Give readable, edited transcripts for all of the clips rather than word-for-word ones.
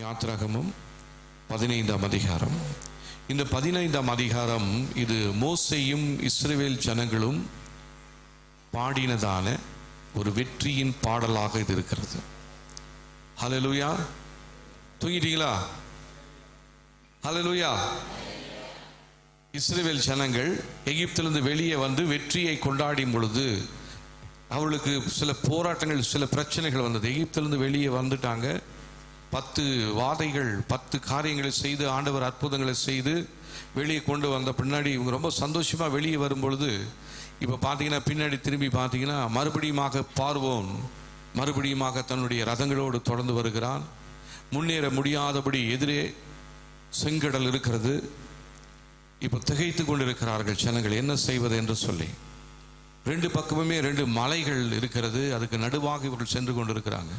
யாத்ராகமம் 15ஆம் அதிகாரம். இந்த 15ஆம் அதிகாரம் இது மோசேயும் இஸ்ரவேல் ஜனங்களும் பாடினதான ஒரு வெற்றியின் பாடலாக இது இருக்கிறது. ஹல்லேலூயா. தூங்கிட்டீங்களா? ஹல்லேலூயா. இஸ்ரவேல் ஜனங்கள் எகிப்திலிருந்து வெளியே வந்து வெற்றியை கொண்டாடும் பொழுது அவளுக்கு சில போராட்டங்கள், சில பிரச்சனைகள் வந்தது. எகிப்திலிருந்து வெளியே வந்துட்டாங்க. 10 வாதைகள், 10 காரியங்களை செய்து ஆண்டவர் அற்புதங்களை செய்து வெளியே கொண்டு வந்த பின்னாடி இவங்க ரொம்ப சந்தோஷமா வெளியே வரும் பொழுது இப்போ பார்த்தீங்கன்னா பின்னாடி திரும்பி பார்த்தீங்கன்னா மறுபடியுமாக பார்வோன் மறுபடியுமாக தன்னுடைய ரதங்களோடு தொடர்ந்து வருகிறான். முன்னேற முடியாதபடி எதிரே செங்கடல் இருக்கிறது. இப்போ திகைத்து கொண்டிருக்கிறார்கள் ஜனங்கள், என்ன செய்வது என்று சொல்லி. 2 பக்கமுமே 2 மலைகள் இருக்கிறது. அதுக்கு நடுவாக இவர்கள் சென்று கொண்டிருக்கிறாங்க.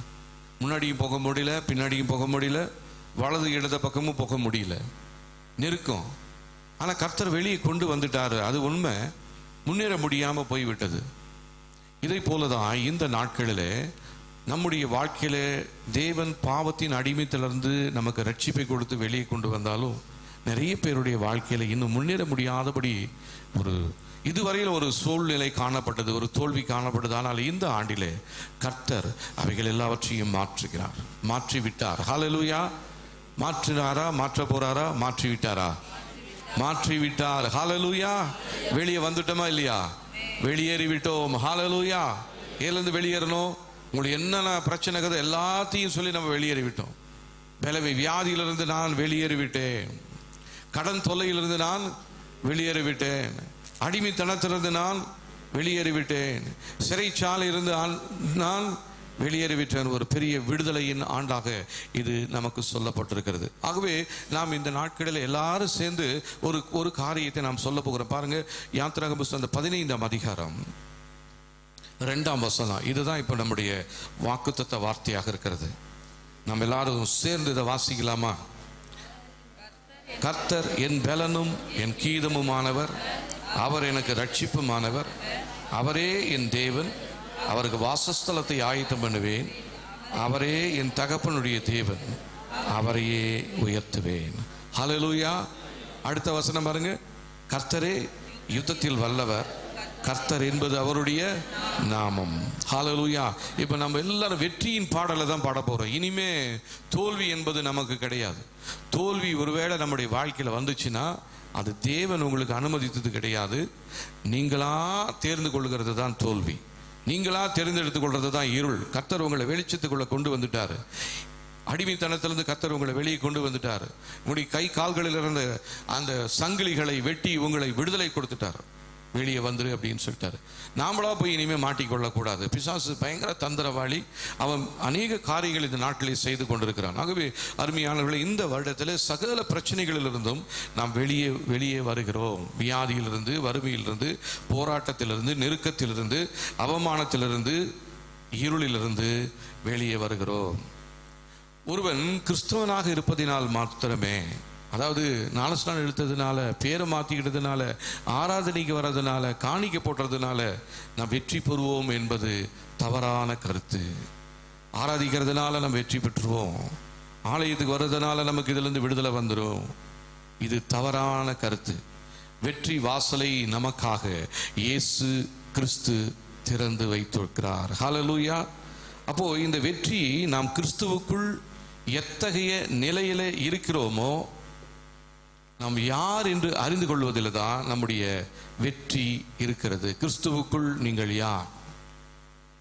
முன்னாடியும் போக முடியல, பின்னாடியும் போக முடியல, வலது இடது பக்கமும் போக முடியல, நெருக்கம். ஆனால் கர்த்தர் வெளியே கொண்டு வந்துட்டாரு, அது உண்மை. முன்னேற முடியாமல் போய்விட்டது. இதை போலதான் இந்த நாட்களில் நம்முடைய வாழ்க்கையில தேவன் பாவத்தின் அடிமைத்திலிருந்து நமக்கு ரட்சிப்பை கொடுத்து வெளியே கொண்டு வந்தாலும் நிறைய பேருடைய வாழ்க்கையில இன்னும் முன்னேற முடியாதபடி இதுவரையில் ஒரு சூழ்நிலை காணப்பட்டது, ஒரு தோல்வி காணப்பட்டது. ஆனால் இந்த ஆண்டிலே கர்த்தர் அவைகள் எல்லாவற்றையும் மாற்றுகிறார், மாற்றிவிட்டார். ஹல்லேலூயா. மாற்றினாரா? மாற்ற போறாரா? மாற்றிவிட்டாரா? மாற்றிவிட்டார். ஹல்லேலூயா. வெளியே வந்துட்டோமா இல்லையா? வெளியேறி விட்டோம். ஹல்லேலூயா. ஏலேருந்து வெளியேறணும். உங்களுக்கு என்னென்ன பிரச்சனை இருக்குது எல்லாத்தையும் சொல்லி நம்ம வெளியேறி விட்டோம். வியாதியிலிருந்து நான் வெளியேறிவிட்டேன். கடன் தொல்லையிலிருந்து நான் வெளியேறிவிட்டேன். அடிமைத்தனத்திலிருந்து நான் வெளியேறிவிட்டேன். சிறைச்சாலையிலிருந்து நான் வெளியேறிவிட்டேன். ஒரு பெரிய விடுதலையின் ஆண்டாக இது நமக்கு சொல்லப்பட்டிருக்கிறது. ஆகவே நாம் இந்த நாட்களில் எல்லாரும் சேர்ந்து ஒரு காரியத்தை நாம் சொல்ல போகிறோம். பாருங்க, யாத்ராகமம் புத்தகம் 15ஆம் அதிகாரம் 2ஆம் வசனம். இதுதான் இப்போ நம்முடைய வாக்குத்தத்த வார்த்தையாக இருக்கிறது. நம்ம எல்லாரும் சேர்ந்து இதை வாசிக்கலாமா? கர்த்தர் என் பலனும் என் கீதமுமானவர், அவர் எனக்கு ரட்சிப்புமானவர், அவரே என் தேவன், அவருக்கு வாசஸ்தலத்தை ஆயத்தம் பண்ணுவேன், அவரே என் தகப்பனுடைய தேவன், அவரையே உயர்த்துவேன். ஹல்லேலூயா. அடுத்த வசனம் பாருங்க. கர்த்தரே யுத்தத்தில் வல்லவர், கர்த்தர் என்பது அவருடைய நாமம். ஹல்லேலூயா. இப்போ நம்ம எல்லாரும் வெற்றியின் பாடலை தான் பாட போறோம். இனிமே தோல்வி என்பது நமக்கு கிடையாது. தோல்வி ஒருவேளை நம்முடைய வாழ்க்கையில் வந்துச்சுன்னா அது தேவன் உங்களுக்கு அனுமதித்தது கிடையாது. நீங்களா தேர்ந்து கொள்கிறது தான் தோல்வி. நீங்களா தேர்ந்தெடுத்துக் கொள்றது தான் இருள். கர்த்தர் உங்களை வெளிச்சத்துக்குள்ள கொண்டு வந்துட்டாரு. அடிமைத்தனத்திலிருந்து கர்த்தர் உங்களை வெளியே கொண்டு வந்துட்டாரு. உங்களுடைய கை கால்களில் இருந்த அந்த சங்கிலிகளை வெட்டி உங்களை விடுதலை கொடுத்துட்டாரு. வெளியே வந்துரு அப்படின்னு சொல்லிட்டாரு. நாமளா போய் இனிமேல் மாட்டிக்கொள்ளக்கூடாது. பிசாசு பயங்கர தந்திரவாளி. அவன் அநேக காரியங்கள் இந்த நாட்களில் செய்து கொண்டிருக்கிறான். ஆகவே அருமையானவர்களே, இந்த வருடத்தில் சகல பிரச்சனைகளிலிருந்தும் நாம் வெளியே வருகிறோம். வியாதியிலிருந்து, வறுமையிலிருந்து, போராட்டத்திலிருந்து, நெருக்கத்திலிருந்து, அவமானத்திலிருந்து, இருளிலிருந்து வெளியே வருகிறோம். ஒருவன் கிறிஸ்தவனாக இருப்பதினால் மாத்திரமே, அதாவது ஞானஸ்நானம் எடுத்ததுனால, பேரை மாற்றிக்கிட்டதுனால, ஆராதனைக்கு வர்றதுனால, காணிக்க போடுறதுனால நாம் வெற்றி பெறுவோம் என்பது தவறான கருத்து. ஆராதிக்கிறதுனால நம்ம வெற்றி பெற்றுவோம், ஆலயத்துக்கு வர்றதுனால நமக்கு இதிலிருந்து விடுதலை வந்துடும், இது தவறான கருத்து. வெற்றி வாசலை நமக்காக இயேசு கிறிஸ்து திறந்து வைத்திருக்கிறார். ஹல்லேலூயா. அப்போ இந்த வெற்றி நாம் கிறிஸ்துவுக்குள் எத்தகைய நிலையில இருக்கிறோமோ, நாம் யார் என்று அறிந்து கொள்வதில் தான் நம்முடைய வெற்றி இருக்கிறது. கிறிஸ்துவுக்குள் நீங்கள் யார்?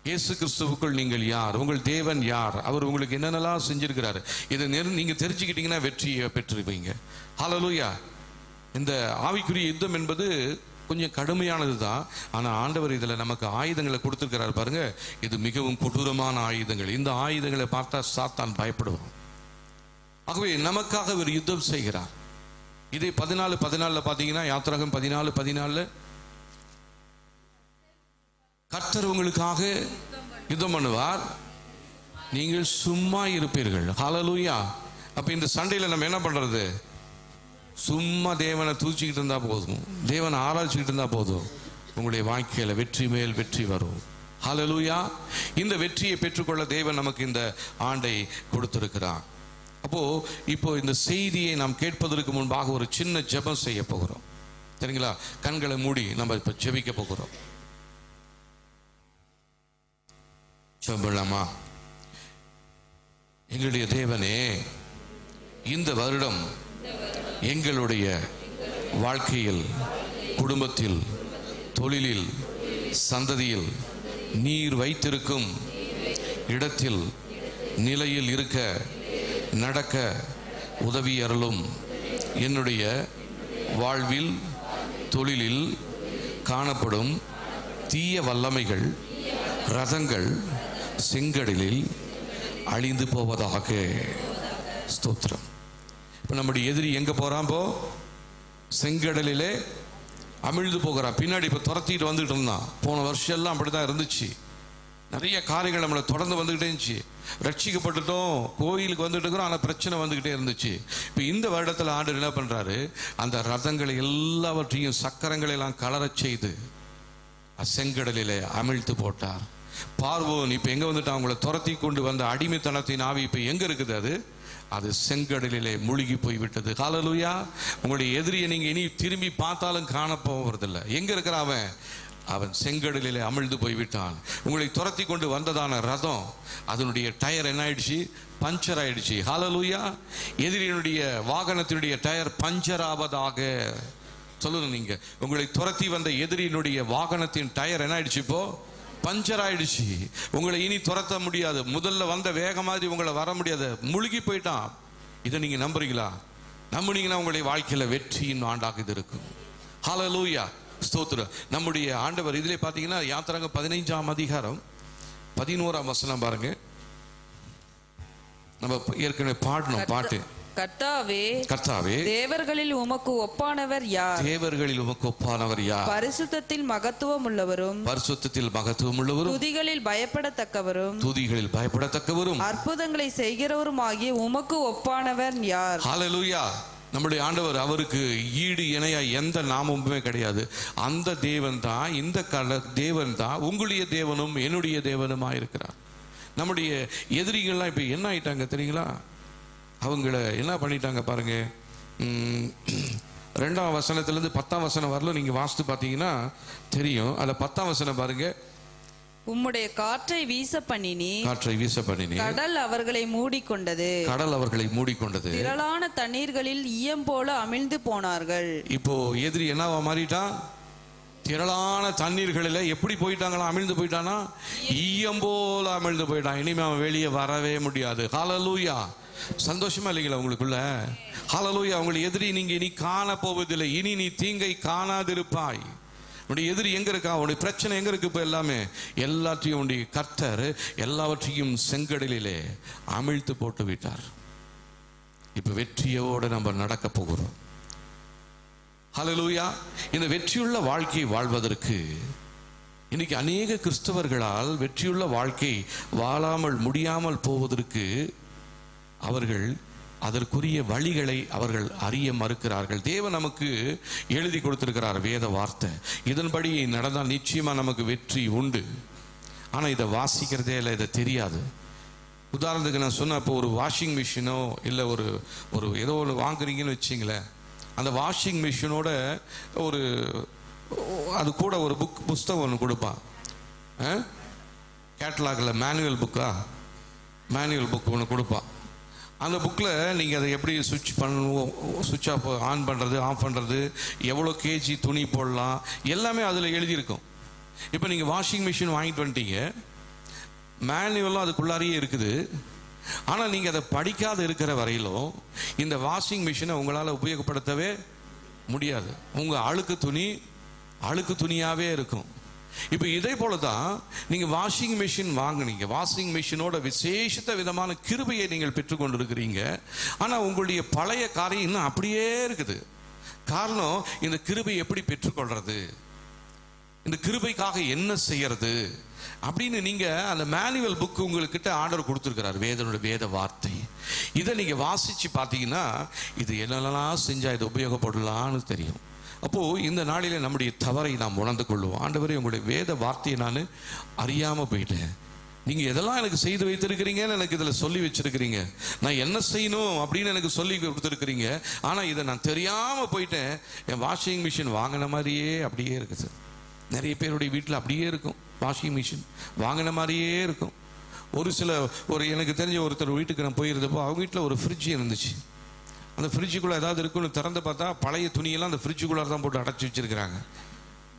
இயேசு கிறிஸ்துவுக்குள் நீங்கள் யார்? உங்கள் தேவன் யார்? அவர் உங்களுக்கு என்னென்னலாம் செஞ்சிருக்கிறாரு, இதை நீங்க தெரிஞ்சுக்கிட்டீங்கன்னா வெற்றியை பெற்றுவீங்க. ஹல்லேலூயா. இந்த ஆவிக்குரிய யுத்தம் என்பது கொஞ்சம் கடுமையானது தான். ஆனால் ஆண்டவர் இதில் நமக்கு ஆயுதங்களை கொடுத்துருக்கிறார். பாருங்க, இது மிகவும் கொடூரமான ஆயுதங்கள். இந்த ஆயுதங்களை பார்த்தா சாத்தான் பயப்படுவான். ஆகவே நமக்காக ஒரு யுத்தம் செய்கிறார். இதே 14:14 பார்த்தீங்கன்னா, யாத்ராகமம் 14:14, கர்த்தர் உங்களுக்காக யுத்தம் பண்ணுவார், நீங்கள் சும்மா இருப்பீர்கள். ஹல்லேலூயா. அப்ப இந்த சண்டையில் நம்ம என்ன பண்றது? சும்மா தேவனை தூச்சிக்கிட்டு இருந்தா போதும், தேவனை ஆராய்ச்சிக்கிட்டு இருந்தா போதும், உங்களுடைய வாழ்க்கையில வெற்றி மேல் வெற்றி வரும். ஹல்லேலூயா. இந்த வெற்றியை பெற்றுக்கொள்ள தேவன் நமக்கு இந்த ஆண்டை கொடுத்திருக்கிறார். அப்போ இப்போ இந்த செய்தியை நாம் கேட்பதற்கு முன்பாக ஒரு சின்ன ஜெபம் செய்ய போகிறோம். சரிங்களா? கண்களை மூடி நம்ம இப்ப ஜெபிக்க போகிறோம். ஜெபலாமா? எங்களுடைய தேவனே, இந்த வருடம் எங்களுடைய வாழ்க்கையில், குடும்பத்தில், தொழிலில், சந்ததியில் நீர் வைத்திருக்கும் இடத்தில், நிலையில் இருக்க, நடக்க உதவி அருளும். என்னுடைய வாழ்வில், தொழிலில் காணப்படும் தீய வல்லமைகள், ரதங்கள் செங்கடலில் அழிந்து போவதாக. ஸ்தோத்திரம். இப்போ நம்முடைய எதிரி எங்க போறான்? செங்கடலிலே அமிழ்ந்து போகிறான். பின்னாடி இப்போ துரத்திட்டு வந்துகிட்டு இருந்தான். போன வருஷம் எல்லாம் அப்படிதான் இருந்துச்சு. நிறைய காரியங்கள் நம்மளை தொடர்ந்து வந்துகிட்டே இருந்துச்சு. ரட்சிக்கப்பட்டுட்டோம், கோயிலுக்கு வந்துட்டு இருக்கிறோம், ஆனால் பிரச்சனை வந்துகிட்டே இருந்துச்சு. இப்போ இந்த வருடத்தில் ஆண்டவர் என்ன பண்றாரு? அந்த ரதங்களை எல்லாவற்றையும், சக்கரங்களை எல்லாம் கலரச் செய்து செங்கடலிலே அமிழ்த்து போட்டார். பார்வோன் இப்ப எங்க வந்துட்டு அவங்களை துரத்தி கொண்டு வந்த அடிமைத்தனத்தின் ஆவி இப்ப எங்க இருக்குது? அது செங்கடலிலே மூழ்கி போய்விட்டது. ஹல்லேலூயா. உங்களுடைய எதிரியை நீங்க இனி திரும்பி பார்த்தாலும் காண போவதில்லை. எங்க இருக்கிற அவன் செங்கடலிலே அமிழ்ந்து போய்விட்டான். உங்களை துரத்தி கொண்டு வந்ததான ரதம், அதனுடைய டயர் என்ன ஆயிடுச்சு? பஞ்சர் ஆயிடுச்சு. ஹல்லேலூயா. எதிரியினுடைய வாகனத்தினுடைய டயர் பஞ்சர் ஆவதாக. சொல்லுங்க, நீங்க உங்களை துரத்தி வந்த எதிரியினுடைய வாகனத்தின் டயர் என்ன ஆயிடுச்சு? இப்போ பஞ்சர் ஆயிடுச்சு. உங்களை இனி துரத்த முடியாது. முதல்ல வந்த வேக மாதிரி உங்களை வர முடியாது. முழுகி போயிட்டான். இதை நீங்க நம்புறீங்களா? நம்புனீங்கன்னா உங்களுடைய வாழ்க்கையில வெற்றியின் ஆண்டாக இது இருக்கும். ஹல்லேலூயா. ஸ்தோத்திரம். நம்முடைய ஆண்டவர் இதிலே பார்த்தீங்கன்னா யாத்திராகமம் 15ஆம் அதிகாரம் 11ஆம் வசனம் பாருங்க. நம்ம ஏற்கனவே பாடணும் பாட்டு. கர்த்தாவே, கர்த்தாவே, தேவர்களில் உமக்கு ஒப்பானவர் யார்? தேவர்களில் உமக்கு ஒப்பானவர் யார்? பரிசுத்தத்தில் மகத்துவம் உள்ளவரும், பரிசுத்தத்தில் மகத்துவம் உள்ளவரும், துதிகளில் பயப்படத்தக்கவரும், துதிகளில் பயப்படத்தக்கவரும், அற்புதங்களை செய்கிறவரும் ஆகிய உமக்கு ஒப்பானவர் யார்? ஹல்லேலூயா. நம்முடைய ஆண்டவர், அவருக்கு ஈடு இணையா எந்த நாமமுமே கிடையாது. அந்த தேவன் தான், இந்த தேவன் தான் உங்களுடைய தேவனும் என்னுடைய தேவனுமா இருக்கிறார். நம்முடைய எதிரிகள்லாம் இப்ப என்ன ஆயிட்டாங்க தெரியுங்களா? அவங்கள என்ன பண்ணிட்டாங்க பாருங்க. 2ஆம் வசனத்திலிருந்து 10ஆம் வசனம் வரல நீங்க வாசித்து பார்த்தீங்கன்னா தெரியும். அதுல 10ஆம் வசனம் பாருங்க. உம்முடைய காற்றை வீச பண்ணினி, காற்றை வீச பண்ணினி, கடல் அவர்களை மூடிக்கொண்டது, கடல் அவர்களை மூடிக்கொண்டது, திரளான தண்ணீர்களில் ஈயம் போல அமிழ்ந்து போனார்கள். இப்போ எதிரி என்னவா மாறிட்டான்? திரளான தண்ணீர்களில் எப்படி போயிட்டாங்களா? அமிழ்ந்து போயிட்டானா? ஈயம் போல அமிழ்ந்து போயிட்டான். இனிமே அவன் வெளியே வரவே முடியாது. ஹல்லேலூயா. சந்தோஷமா இல்லைங்களா உங்களுக்குள்ள? ஹல்லேலூயா. உங்களுடைய எதிரி நீங்க இனி காண போவதில்லை. இனி நீ தீங்கை காணாதிருப்பாய். உன்னுடைய எதிரி எங்க இருக்கா? உன்னுடைய பிரச்சனை எங்க இருக்கு? இப்ப எல்லாமே எல்லாத்தையும் உன்னுடைய கர்த்தர் எல்லாவற்றையும் செங்கடலிலே அமிழ்த்து போட்டு விட்டார். இப்ப வெற்றியோடு நம்ம நடக்க போகிறோம். ஹல்லேலூயா. இந்த வெற்றியுள்ள வாழ்க்கை வாழ்வதற்கு இன்னைக்கு அநேக கிறிஸ்தவர்களால் வெற்றியுள்ள வாழ்க்கை வாழாமல் முடியாமல் போவதற்கு அவர்கள் அதற்குரிய வழிகளை அவர்கள் அறிய மறுக்கிறார்கள். தேவன் நமக்கு எழுதி கொடுத்திருக்கிறார் வேத வார்த்தை. இதன்படி நடந்தால் நிச்சயமா நமக்கு வெற்றி உண்டு. ஆனா இதை வாசிக்கிறதே இல்லை, இதை தெரியாது. உதாரணத்துக்கு நான் சொன்ன, இப்போ ஒரு வாஷிங் மிஷினோ இல்லை ஒரு ஏதோ ஒன்று வாங்குறீங்கன்னு வச்சிங்களேன். அந்த வாஷிங் மிஷினோட அது கூட ஒரு புஸ்தகம் ஒன்று கொடுப்பான். கேட்டலாகில் மேனுவல் புக் ஒன்று கொடுப்பான். அந்த புக்கில் நீங்கள் அதை எப்படி சுவிட்ச் ஆஃப் ஆன் பண்ணுறது, ஆஃப் பண்ணுறது, எவ்வளோ கேஜி துணி போடலாம், எல்லாமே அதில் எழுதியிருக்கும். இப்போ நீங்கள் வாஷிங் மிஷின் வாங்கிட்டு வந்துட்டீங்க, மேனுவலும் அதுக்குள்ளாரியே இருக்குது. ஆனால் நீங்கள் அதை படிக்காத இருக்கிற வரையிலும் இந்த வாஷிங் மிஷினை உங்களால் உபயோகப்படுத்தவே முடியாது. உங்கள் அழுக்கு துணியாகவே இருக்கும். இப்போ இதே போல தான் நீங்கள் வாஷிங் மிஷின் வாங்கினீங்க. வாஷிங் மிஷினோட விசேஷத்த விதமான கிருபையை நீங்கள் பெற்றுக்கொண்டிருக்கிறீங்க. ஆனால் உங்களுடைய பழைய காரியம் இன்னும் அப்படியே இருக்குது. காரணம், இந்த கிருபை எப்படி பெற்றுக்கொள்றது, இந்த கிருபைக்காக என்ன செய்யறது அப்படின்னு நீங்க அந்த மேனுவல் புக் உங்ககிட்ட ஆர்டர் கொடுத்துருக்கிறார், வேத வார்த்தை. இதை நீங்க வாசிச்சு பார்த்தீங்கன்னா இது என்னெல்லாம் செஞ்சா இது உபயோகப்படலான்னு தெரியும். அப்போ இந்த நாளில நம்முடைய தவறை நாம் உணர்ந்து கொள்வோம். ஆண்டவரே, உங்களுடைய வேத வார்த்தையை நான் அறியாம போயிட்டேன். நீங்க எதெல்லாம் எனக்கு செய்து வைத்திருக்கிறீங்கன்னு எனக்கு இதுல சொல்லி வச்சிருக்கிறீங்க, நான் என்ன செய்யணும் அப்படின்னு எனக்கு சொல்லி கொடுத்துருக்கிறீங்க. ஆனா இதை நான் தெரியாம போயிட்டேன். என் வாஷிங் மிஷின் வாங்கின மாதிரியே அப்படியே இருக்குது. நிறைய பேருடைய வீட்டில் அப்படியே இருக்கும். வாஷிங் மிஷின் வாங்கின மாதிரியே இருக்கும். ஒரு எனக்கு தெரிஞ்ச ஒருத்தர் வீட்டுக்கு நான் போயிருந்தப்போ அவங்க வீட்டில் ஒரு ஃப்ரிட்ஜ் இருந்துச்சு. அந்த ஃப்ரிட்ஜுக்குள்ளே ஏதாவது இருக்குன்னு திறந்து பார்த்தா பழைய துணியெல்லாம் அந்த ஃப்ரிட்ஜுக்குள்ளே தான் போட்டு அடைச்சி வச்சிருக்கிறாங்க.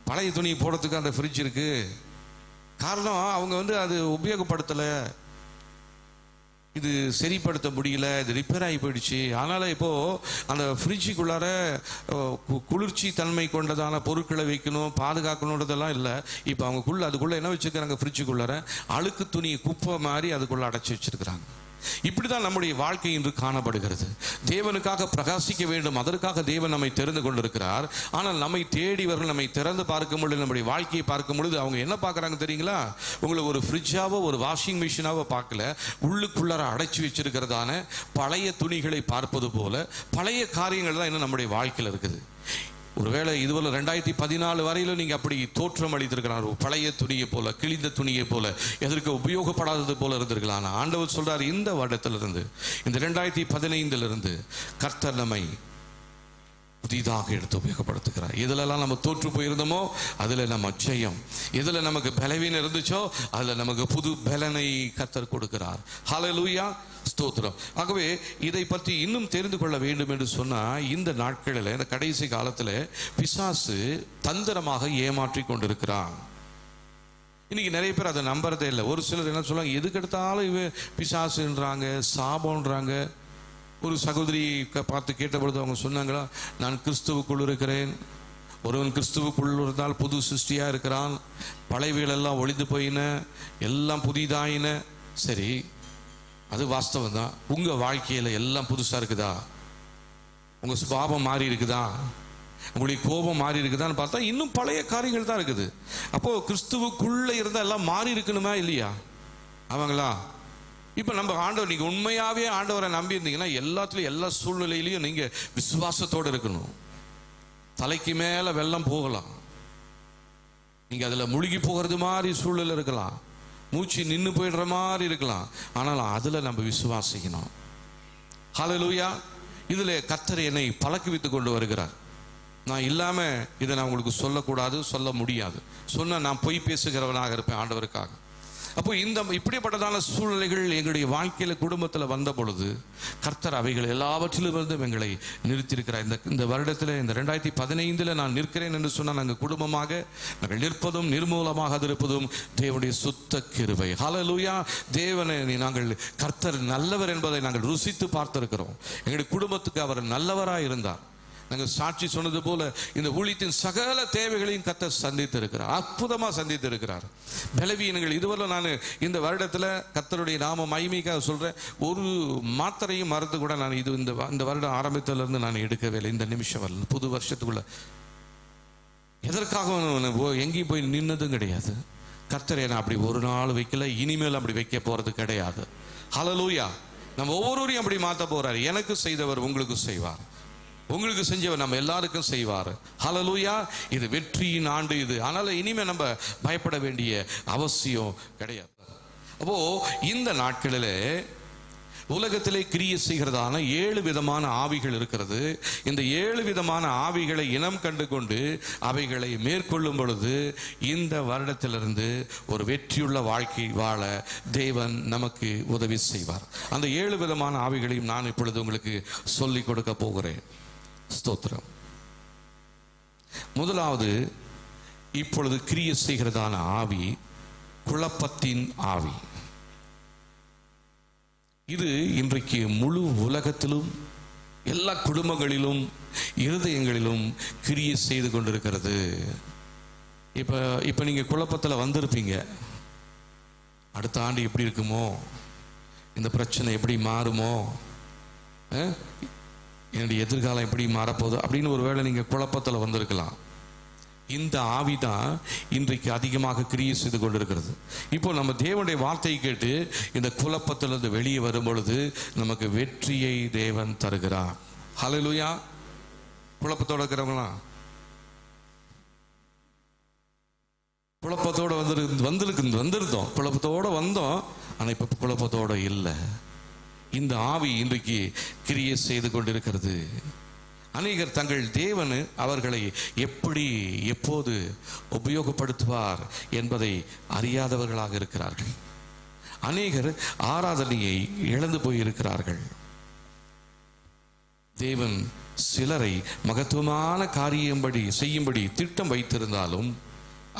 பழைய துணி போடுறதுக்கு அந்த ஃப்ரிட்ஜ் இருக்கு. காரணம், அவங்க அது உபயோகப்படுத்தலை, இது சரிப்படுத்த முடியல, இது ரிப்பேர் ஆகி போயிடுச்சு. அதனால இப்போ அந்த ஃப்ரிட்ஜுக்குள்ளார குளிர்ச்சி தன்மை கொண்டதான பொருட்களை வைக்கணும், பாதுகாக்கணுன்றதெல்லாம் இல்லை. இப்போ அதுக்குள்ள என்ன வச்சிருக்கிறாங்க, ஃப்ரிட்ஜுக்குள்ளார அழுக்கு துணி குப்பை மாதிரி அதுக்குள்ள அடைச்சி வச்சிருக்கிறாங்க. இப்படிதான் நம்முடைய வாழ்க்கை இன்று காணப்படுகிறது. தேவனுக்காக பிரகாசிக்க வேண்டும், அதற்காக தேவன் நம்மை தெரிந்து கொண்டிருக்கிறார். ஆனால் நம்மை தேடிவர்கள் நம்மை திறந்து பார்க்கும் பொழுது, நம்முடைய வாழ்க்கையை பார்க்கும் பொழுது அவங்க என்ன பார்க்குறாங்க தெரியுங்களா? உங்களை ஒரு ஃப்ரிட்ஜாவோ ஒரு வாஷிங் மிஷினாவோ பார்க்கல, உள்ளுக்குள்ளார அடைச்சி வச்சிருக்கிறதான பழைய துணிகளை பார்ப்பது போல பழைய காரியங்கள் தான் இன்னும் நம்முடைய வாழ்க்கையில் இருக்குது. ஒருவேளை இதுவரை 2014 வரையிலும் நீங்க அப்படி தோற்றம் அளித்திருக்கிறார். பழைய துணியை போல, கிழிந்த துணியை போல, எதற்கு உபயோகப்படாதது போல இருந்திருக்கலாம். ஆண்டவர் சொல்றார், இந்த வருடத்திலிருந்து, இந்த 2015 கர்த்தர் நம்மை புதிதாக எடுத்து உபயோகப்படுத்துகிறார். எதுலெல்லாம் நம்ம தோற்று போயிருந்தோமோ அதுல நம்ம ஜெயம், எதுல நமக்கு பலவீனம் இருந்துச்சோ அதுல நமக்கு புது பலனை கர்த்தர் கொடுக்கிறார். ஹல்லேலூயா, ஸ்தோத்திரம். ஆகவே இதை பற்றி இன்னும் தெரிந்து கொள்ள வேண்டும் என்று சொன்னா, இந்த நாட்களில், இந்த கடைசி காலத்தில் பிசாசு தந்திரமாக ஏமாற்றி கொண்டிருக்கிறான். இன்னைக்கு நிறைய பேர் அதை நம்புறதே இல்லை. ஒரு சிலர் என்ன சொல்லுவாங்க, எதுக்கு எடுத்தாலும் இவன் பிசாசுன்றாங்க, சாபம்ன்றாங்க. ஒரு சகோதரி பார்த்து கேட்டபொழுது அவங்க சொன்னாங்களா, நான் கிறிஸ்துவுக்குள் இருக்கிறேன், ஒருவன் கிறிஸ்துவுக்குள் இருந்தால் புது சிருஷ்டியா இருக்கிறான், பழையவைகளெல்லாம் ஒழிந்து போயின, எல்லாம் புதிதாயின. சரி, அது வாஸ்தவம் தான். உங்க வாழ்க்கையில எல்லாம் புதுசா இருக்குதா? உங்க சுபாவம் மாறி இருக்குதா? உங்களுடைய கோபம் மாறி இருக்குதான்னு பார்த்தா இன்னும் பழைய காரியங்கள் தான் இருக்குது. அப்போ கிறிஸ்துவுக்குள்ள இருந்தா எல்லாம் மாறி இருக்கணுமா இல்லையா? அவங்களா இப்ப நம்ம ஆண்டவர், நீங்க உண்மையாவே ஆண்டவரை நம்பி இருந்தீங்கன்னா எல்லாத்துலயும் எல்லா சூழ்நிலையிலையும் நீங்க விசுவாசத்தோடு இருக்கணும். தலைக்கு மேல வெள்ளம் போகலாம், நீங்க அதுல முழுகி போகிறது மாதிரி சூழ்நிலை இருக்கலாம், மூச்சு நின்று போயிடுற மாதிரி இருக்கலாம், ஆனால் அதுல நம்ம விசுவாசிக்கணும். ஹல்லேலூயா. இதுல கர்த்தர் என்னை பழக்குவித்துக் கொண்டு வருகிறார். நான் இல்லாம இதை நான் உங்களுக்கு சொல்லக்கூடாது, சொல்ல முடியாது. சொன்ன நான் பொய் பேசுகிறவனாக இருப்பேன் ஆண்டவருக்காக. அப்போ இப்படிப்பட்டதான சூழ்நிலைகள் எங்களுடைய வாழ்க்கையில குடும்பத்தில் வந்த பொழுது கர்த்தர் அவைகள் எல்லாவற்றிலும் இருந்து எங்களை நிறுத்தியிருக்கிறார். இந்த வருடத்தில், இந்த 2015 நான் நிற்கிறேன் என்று சொன்னால், நாங்கள் குடும்பமாக நாங்கள் நிற்பதும் நிர்மூலமாக இருப்பதும் தேவனுடைய சுத்த கிருபை. ஹல்லேலூயா. தேவனை நாங்கள், கர்த்தர் நல்லவர் என்பதை நாங்கள் ருசித்து பார்த்திருக்கிறோம். எங்களுடைய குடும்பத்துக்கு அவர் நல்லவராய் இருந்தார். நாங்கள் சாட்சி சொன்னது போல இந்த ஊழியத்தின் சகல தேவைகளையும் கர்த்தர் சந்தித்து இருக்கிறார், அற்புதமா சந்தித்து இருக்கிறார். பலவீனங்கள் இதுவரை நான் இந்த வருடத்தில் கர்த்தருடைய நாம மகிமைக்காக சொல்றேன், ஒரு மாத்திரையும் மருந்து கூட நான் இந்த வருடம் ஆரம்பத்திலிருந்து நான் எடுக்கவே இல்லை. இந்த நிமிஷம் வரல, புது வருஷத்துக்குள்ள எதற்காக எங்கேயும் போய் நின்னதும் கிடையாது. கர்த்தரை நான் அப்படி ஒரு நாள் வைக்கல, இனிமேல் அப்படி வைக்க போறது கிடையாது. ஹல்லேலூயா. நம்ம ஒவ்வொருவரையும் அப்படி மாற்ற போறாரு. எனக்கு செய்தவர் உங்களுக்கு செய்வார், உங்களுக்கு செஞ்சவர் நம்ம எல்லாருக்கும் செய்வார். ஹல்லேலூயா. இது வெற்றியின் ஆண்டு இது. அதனால இனிமே நம்ம பயப்பட வேண்டிய அவசியம் கிடையாது. அப்போ இந்த நாட்களிலே உலகத்திலே கிரியை செய்கிறதான 7 விதமான ஆவிகள் இருக்கிறது. இந்த 7 விதமான ஆவிகளை இனம் கண்டு கொண்டு அவைகளை மேற்கொள்ளும் பொழுது இந்த வருடத்திலிருந்து ஒரு வெற்றியுள்ள வாழ்க்கை வாழ தேவன் நமக்கு உதவி செய்வார். அந்த 7 விதமான ஆவிகளையும் நான் இப்பொழுது உங்களுக்கு சொல்லிக் கொடுக்க போகிறேன். ஸ்தோத்திரம். முதலாவது, இப்பொழுது கிரியை செய்கிறதான ஆவி குழப்பத்தின் ஆவி. இது இன்றைக்கு முழு உலகத்திலும் எல்லா குடும்பங்களிலும் இருதயங்களிலும் கிரியை செய்து கொண்டிருக்கிறது. இப்ப நீங்க குழப்பத்தில் வந்திருப்பீங்க. அடுத்த ஆண்டு எப்படி இருக்குமோ, இந்த பிரச்சனை எப்படி மாறுமோ, என்னுடைய எதிர்காலம் எப்படி மாறப்போகுது அப்படின்னு ஒருவேளை நீங்க குழப்பத்தில் வந்திருக்கலாம். இந்த ஆவிதான் இன்றைக்கு அதிகமாக கிரியை செய்து கொண்டிருக்கிறது. இப்போ நம்ம தேவனுடைய வார்த்தையை கேட்டு இந்த குழப்பத்திலிருந்து வெளியே வரும் பொழுது நமக்கு வெற்றியை தேவன் தருகிறார். ஹல்லேலூயா. குழப்பத்தோட இருக்கிறவங்களா குழப்பத்தோடு வந்திருந்தோம், குழப்பத்தோடு வந்தோம். ஆனால் இப்போ குழப்பத்தோடு இல்லை. இந்த ஆவி இன்றைக்கு கிரியை செய்து கொண்டிருக்கிறது. அநேகர் தங்கள் தேவன் அவர்களை எப்படி எப்போது உபயோகப்படுத்துவார் என்பதை அறியாதவர்களாக இருக்கிறார்கள். அநேகர் ஆராதனையை இழந்து போயிருக்கிறார்கள். தேவன் சிலரை மகத்துவமான காரியம்படி செய்யும்படி திட்டம் வைத்திருந்தாலும்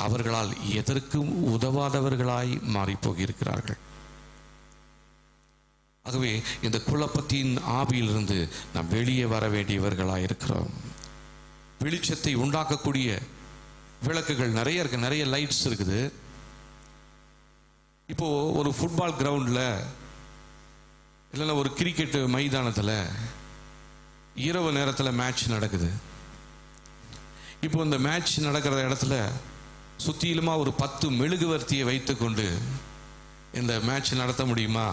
அவர்களால் எதற்கும் உதவாதவர்களாய் மாறி போயிருக்கிறார்கள். ஆகவே இந்த குழப்பத்தின் ஆவியிலிருந்து நாம் வெளியே வர வேண்டியவர்களாக இருக்கிறோம். வெளிச்சத்தை உண்டாக்கக்கூடிய விளக்குகள் நிறைய இருக்கு, நிறைய லைட்ஸ் இருக்குது. இப்போ ஒரு ஃபுட்பால் கிரவுண்டில் இல்லைன்னா ஒரு கிரிக்கெட் மைதானத்தில் இரவு நேரத்தில் மேட்ச் நடக்குது. இப்போ இந்த மேட்ச் நடக்கிற இடத்துல சுத்திலுமா ஒரு 10 மெழுகுவர்த்தியை வைத்துக்கொண்டு இந்த மேட்ச் நடத்த முடியுமா?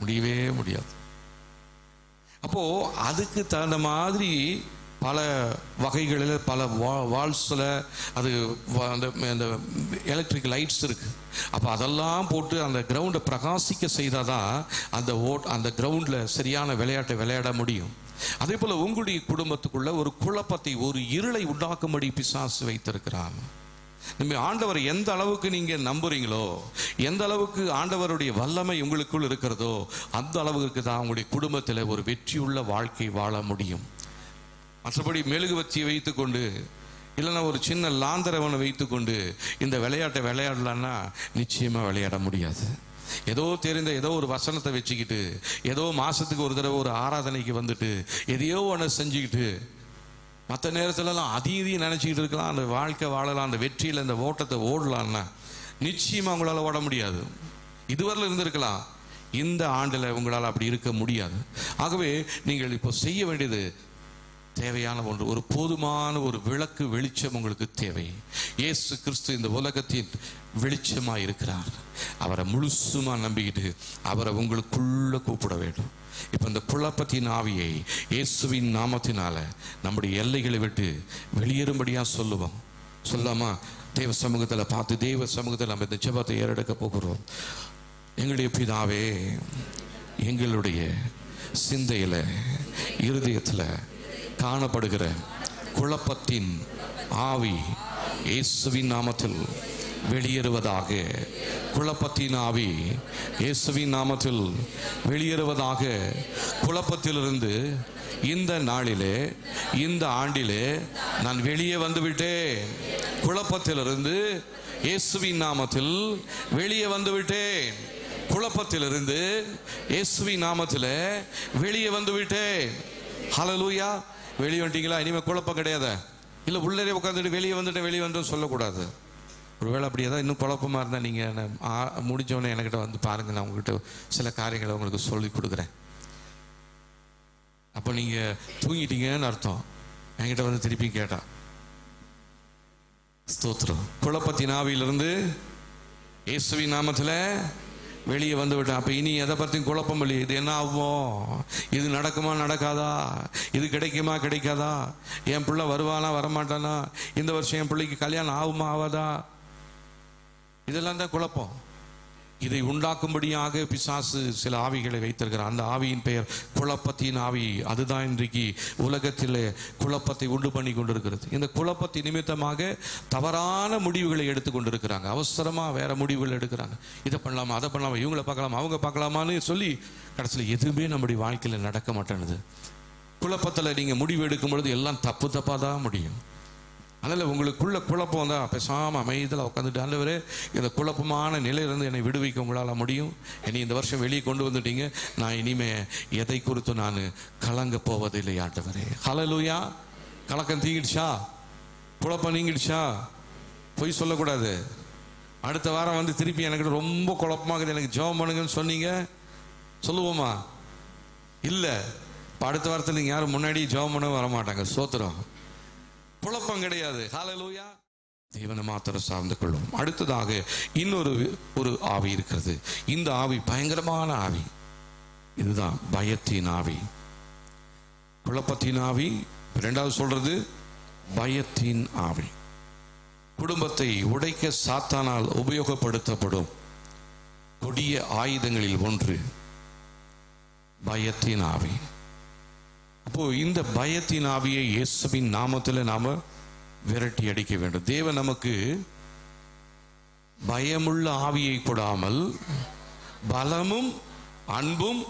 முடியவே முடியாது. அப்போ அதுக்கு தகுந்த மாதிரி பல வகைகளில் பல வால்ஸில் அது அந்த எலக்ட்ரிக் லைட்ஸ் இருக்கு. அப்போ அதெல்லாம் போட்டு அந்த கிரவுண்டை பிரகாசிக்க செய்தால் தான் அந்த கிரவுண்டில் சரியான விளையாட்டை விளையாட முடியும். அதே போல உங்களுடைய குடும்பத்துக்குள்ள ஒரு குழப்பத்தை, ஒரு இருளை உண்டாக்கும்படி பிசாசு வைத்திருக்கிறான். நம்ம ஆண்டவர் எந்த அளவுக்கு நீங்க நம்புறீங்களோ, எந்த அளவுக்கு ஆண்டவருடைய வல்லமை உங்களுக்குள் இருக்கிறதோ, அந்த அளவுக்கு தான் உங்களுடைய குடும்பத்தில் ஒரு வெற்றியுள்ள வாழ்க்கை வாழ முடியும். மற்றபடி மெழுகுவர்த்தியை வைத்துக்கொண்டு இல்லைன்னா ஒரு சின்ன லாந்தரவனை வைத்துக்கொண்டு இந்த விளையாட்டை விளையாடலான்னா நிச்சயமா விளையாட முடியாது. ஏதோ தெரிந்த ஏதோ ஒரு வசனத்தை வச்சுக்கிட்டு, ஏதோ மாசத்துக்கு ஒரு தடவை ஒரு ஆராதனைக்கு வந்துட்டு எதையோ ஒன்று செஞ்சுக்கிட்டு மற்ற நேரத்துலலாம் அதையும் நினச்சிக்கிட்டு இருக்கலாம். அந்த வாழ்க்கை வாழலாம், அந்த வெற்றியில் அந்த ஓட்டத்தை ஓடலான்னா நிச்சயமாக உங்களால் ஓட முடியாது. இதுவரையில் இருந்திருக்கலாம், இந்த ஆண்டில் உங்களால் அப்படி இருக்க முடியாது. ஆகவே நீங்கள் இப்போ செய்ய வேண்டியது தேவையான ஒன்று, ஒரு போதுமான ஒரு விளக்கு வெளிச்சம் உங்களுக்கு தேவை. இயேசு கிறிஸ்து இந்த உலகத்தின் வெளிச்சமாக இருக்கிறார். அவரை முழுசுமா நம்பிக்கிட்டு அவரை உங்களுக்குள்ள கூப்பிட வேண்டும். இப்போ இந்த குழப்பத்தின் ஆவியை இயேசுவின் நாமத்தினால நம்முடைய எல்லைகளை விட்டு வெளியேறும்படியா சொல்லுவோம். சொல்லாமா? தேவ சமூகத்தில் பார்த்து, தேவ சமூகத்தில் நம்ம இந்த ஜெபத்தை ஏறெடுக்க போகிறோம். எங்களுடைய பிதாவே, எங்களுடைய சிந்தையில் இருதயத்தில் காணப்படுகிற குழப்பத்தின் ஆவி இயேசுவின் நாமத்தில் வெளியேறுவதாக. குழப்பத்தின் ஆவி இயேசுவின் நாமத்தில் வெளியேறுவதாக. குழப்பத்திலிருந்து இந்த நாளிலே, இந்த ஆண்டிலே நான் வெளியே வந்துவிட்டேன். குழப்பத்திலிருந்து இயேசுவின் நாமத்தில் வெளியே வந்துவிட்டேன். குழப்பத்திலிருந்து இயேசுவின் நாமத்தில் வெளியே வந்துவிட்டேன். ஹல்லேலூயா. வெளியே வந்துட்டீங்களா? இனிமேல் குழப்பம் கிடையாது. இல்லை உள்ளே உட்காந்துட்டு வெளியே வந்துட்டு சொல்லக்கூடாது. ஒருவேளை அப்படியே தான் இன்னும் குழப்பமாக இருந்தால் நீங்கள் முடிஞ்சோடனே என்கிட்ட வந்து பாருங்கள், நான் உங்ககிட்ட சில காரியங்களை உங்களுக்கு சொல்லி கொடுக்குறேன். அப்போ நீங்கள் தூங்கிட்டீங்கன்னு அர்த்தம். என்கிட்ட வந்து திருப்பி கேட்டா ஸ்தோத்திரம். குழப்பத்தின் ஆவியிலிருந்து இயேசுவின் நாமத்தில் வெளியே வந்து விட்டேன். அப்போ இனி எதை பற்றியும் குழப்பம் இல்லை. இது என்ன ஆகும்? இது நடக்குமா நடக்காதா? இது கிடைக்குமா கிடைக்காதா? என் பிள்ளை வருவானா வரமாட்டானா? இந்த வருஷம் என் பிள்ளைக்கு கல்யாணம் ஆகுமா ஆகாதா? இதெல்லாம் தான் குழப்பம். இதை உண்டாக்கும்படியாக பிசாசு சில ஆவிகளை வைத்திருக்கிறார். அந்த ஆவியின் பெயர் குழப்பத்தின் ஆவி. அதுதான் இன்றைக்கு உலகத்தில் குழப்பத்தை உண்டு பண்ணி கொண்டிருக்கிறது. இந்த குழப்பத்தின் நிமித்தமாக தவறான முடிவுகளை எடுத்து கொண்டிருக்கிறாங்க. அவசரமாக வேற முடிவுகள் எடுக்கிறாங்க. இதை பண்ணலாமா, அதை பண்ணலாமா, இவங்களை பார்க்கலாமா, அவங்க பார்க்கலாமான்னு சொல்லி கடைசியில் எதுவுமே நம்முடைய வாழ்க்கையில் நடக்க மாட்டேனுது. குழப்பத்தில் நீங்கள் முடிவு எடுக்கும் பொழுது எல்லாம் தப்பாக தான் முடியும். அதனால் உங்களுக்குள்ள குழப்பம் தான் பேசாமல் அமைதியில் உட்காந்துட்டு, ஆண்டவரே இந்த குழப்பமான நிலையிலிருந்து என்னை விடுவிக்க உங்களால் முடியும். என்னை இந்த வருஷம் வெளியே கொண்டு வந்துட்டீங்க. நான் இனிமே எதை குறித்து நான் கலங்க போவதில்லை ஆண்டவரே. ஹல்லேலூயா. கலக்கம் தீங்கிடுச்சா? குழப்பம் நீங்கிடுச்சா? பொய் சொல்லக்கூடாது. அடுத்த வாரம் வந்து திருப்பி எனக்கு ரொம்ப குழப்பமாகுது, எனக்கு ஜெபம் பண்ணுங்கன்னு சொன்னீங்க, சொல்லுவோமா? இல்லை. இப்போ அடுத்த வாரத்தில் நீங்கள் யாரும் முன்னாடி ஜெபம் பண்ண வரமாட்டாங்க. ஸ்தோத்திரம். குழப்பம் கிடையாது. ஹல்லேலூயா. தேவனை மாத்திரம் சார்ந்து கொள்ளும். அடுத்ததாக இன்னொரு ஆவி இருக்கிறது. இந்த ஆவி பயங்கரமான ஆவி. இதுதான் பயத்தின் ஆவி. குழப்பத்தின் ஆவி. இரண்டாவது சொல்றது பயத்தின் ஆவி. குடும்பத்தை உடைக்க சாத்தானால் உபயோகப்படுத்தப்படும் கொடிய ஆயுதங்களில் ஒன்று பயத்தின் ஆவி. அப்போ இந்த பயத்தின் ஆவியை இயேசுவின் நாமத்தில் நாம விரட்டி அடிக்க வேண்டும். தேவன் நமக்கு பயமுள்ள ஆவியை கொடாமல் பலமும் அன்பும்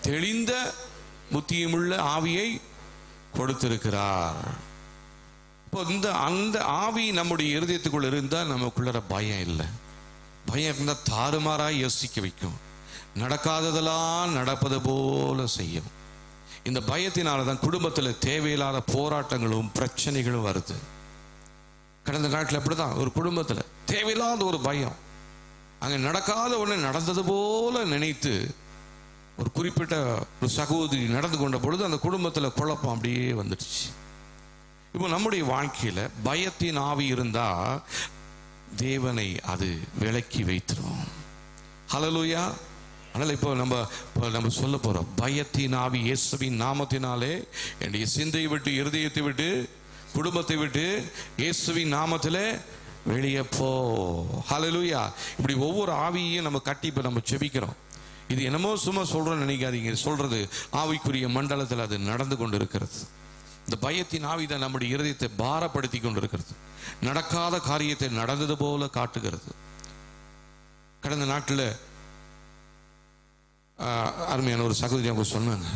தெளிந்த புத்தியுமுள்ள ஆவியை கொடுத்திருக்கிறார். இப்போ அந்த ஆவி நம்முடைய இருதயத்துக்குள்ள இருந்தால் நமக்குள்ள பயம் இல்லை. பயம் இருந்தால் தாறுமாறாய் யோசிக்க வைக்கும், நடக்காததெல்லாம் நடப்பது போல செய்யும். இந்த பயத்தினால தான் குடும்பத்தில் தேவையில்லாத போராட்டங்களும் பிரச்சனைகளும் வருது. கடந்த நாட்டில் அப்படிதான் ஒரு குடும்பத்தில் தேவையில்லாத ஒரு பயம், அங்கே நடக்காத ஒன்று நடந்தது போல நினைத்து ஒரு குறிப்பிட்ட ஒரு சகோதரி நடந்து கொண்ட பொழுது அந்த குடும்பத்தில் குழப்பம் அப்படியே வந்துடுச்சு. இப்போ நம்முடைய வாழ்க்கையில் பயத்தின் ஆவி இருந்தா தேவனை அது விலக்கி வைத்திரும். ஹல்லேலூயா. அதனால் இப்போ நம்ம சொல்ல போறோம், பயத்தின் ஆவி இயேசுவின் நாமத்தினாலே என்னுடைய சிந்தையை விட்டு, இருதயத்தை விட்டு, குடும்பத்தை விட்டு இயேசுவின் நாமத்திலே வெளியே போ. ஹல்லேலூயா. இப்படி ஒவ்வொரு ஆவியையும் நம்ம கட்டி இப்போ நம்ம செபிக்கிறோம். இது என்னமோ சும்மா சொல்றோன்னு நினைக்காதீங்க, சொல்றது ஆவிக்குரிய மண்டலத்தில் அது நடந்து கொண்டு இருக்கிறது. இந்த பயத்தின் ஆவிதான் நம்முடைய இருதயத்தை பாரப்படுத்தி கொண்டிருக்கிறது, நடக்காத காரியத்தை நடந்தது போல காட்டுகிறது. கடந்த நாட்டில் அருமையான ஒரு சகோதரி அவங்க சொன்னாங்க,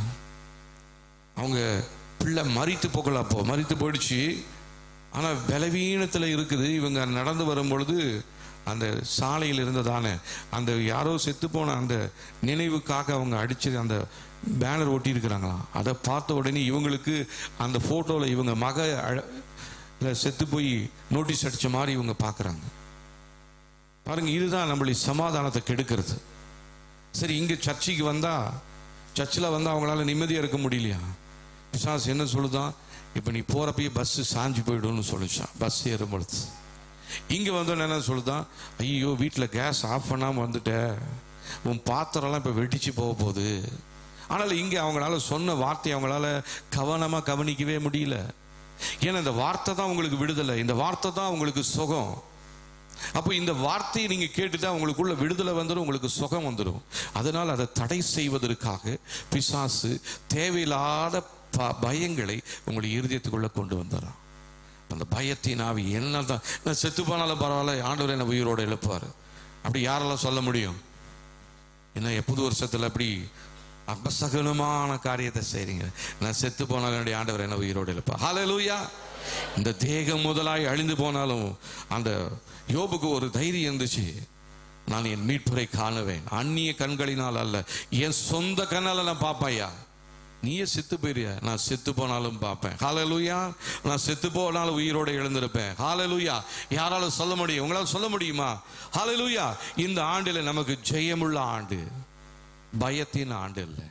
அவங்க பிள்ளை மரித்து போகல, அப்போ மரித்து போயிடுச்சு, ஆனால் பலவீனத்தில் இருக்குது. இவங்க நடந்து வரும்பொழுது அந்த சாலையில் இருந்ததான அந்த யாரோ செத்து போன அந்த நினைவுக்காக அவங்க அடிச்சது அந்த பேனர் ஒட்டி இருக்கிறாங்களாம். அதை பார்த்த உடனே இவங்களுக்கு அந்த போட்டோவில் இவங்க மக செத்து போய் நோட்டீஸ் அடிச்ச மாதிரி இவங்க பார்க்குறாங்க. பாருங்க, இதுதான் நம்மளுடைய சமாதானத்தை கெடுக்கிறது. சரி, இங்கே சர்ச்சைக்கு வந்தா, சர்ச்சில் வந்தால் அவங்களால நிம்மதியாக இருக்க முடியலையா? பிசாசு என்ன சொல்லுதான், இப்போ நீ போகிறப்பயே பஸ்ஸு சாஞ்சு போயிடும்னு சொல்லிச்சான். பஸ் ஏறும் பொழுது இங்கே வந்தோன்னு என்ன சொல்லுதான், ஐயோ வீட்டில் கேஸ் ஆஃப் பண்ணாமல் வந்துட்ட, உன் பாத்திரம்லாம் இப்போ வெடிச்சு போக போகுது. ஆனால் இங்கே அவங்களால சொன்ன வார்த்தையை அவங்களால கவனமாக கவனிக்கவே முடியல. ஏன்னா இந்த வார்த்தை தான் உங்களுக்கு விடுதலை, இந்த வார்த்தை தான் உங்களுக்கு சுகம். அப்போ இந்த வார்த்தையை நீங்கள் கேட்டுட்டா உங்களுக்குள்ள விடுதலை வந்துடும், உங்களுக்கு சுகம் வந்துடும். அதனால் அதை தடை செய்வதற்காக பிசாசு தேவையில்லாத பயங்களை உங்களுடைய இருதயத்துக்குள்ள கொண்டு வந்துடுறான். அந்த பயத்தின் ஆவி என்னதான், நான் செத்து போனாலும் பரவாயில்ல, ஆண்டவர் என்ன உயிரோடு எழுப்பார். அப்படி யாரெல்லாம் சொல்ல முடியும்? என்ன புது வருஷத்தில் அப்படி அபசகனமான காரியத்தை செய்றீங்க, நான் செத்து போனாலும் என்னுடைய ஆண்டவர் என்ன உயிரோடு எழுப்பார். ஹல்லேலூயா. இந்த தேகம் முதலாய் அழிந்து போனாலும் அந்த யோபுக்கு ஒரு தைரியம் இருந்துச்சு, நான் என் மீட்பரை காணுவேன், அந்நிய கண்களினால் அல்ல, என் சொந்த கண்ணால் நான் பார்ப்பேயா. நீயே செத்து போயிரியா, நான் செத்து போனாலும் பார்ப்பேன். ஹல்லேலூயா. நான் செத்து போனாலும் உயிரோடு எழுந்திருப்பேன். ஹல்லேலூயா. யாராலும் சொல்ல முடியும்? உங்களால் சொல்ல முடியுமா? ஹல்லேலூயா. இந்த ஆண்டில் நமக்கு ஜெயமுள்ள ஆண்டு, பயத்தின் ஆண்டு இல்லை.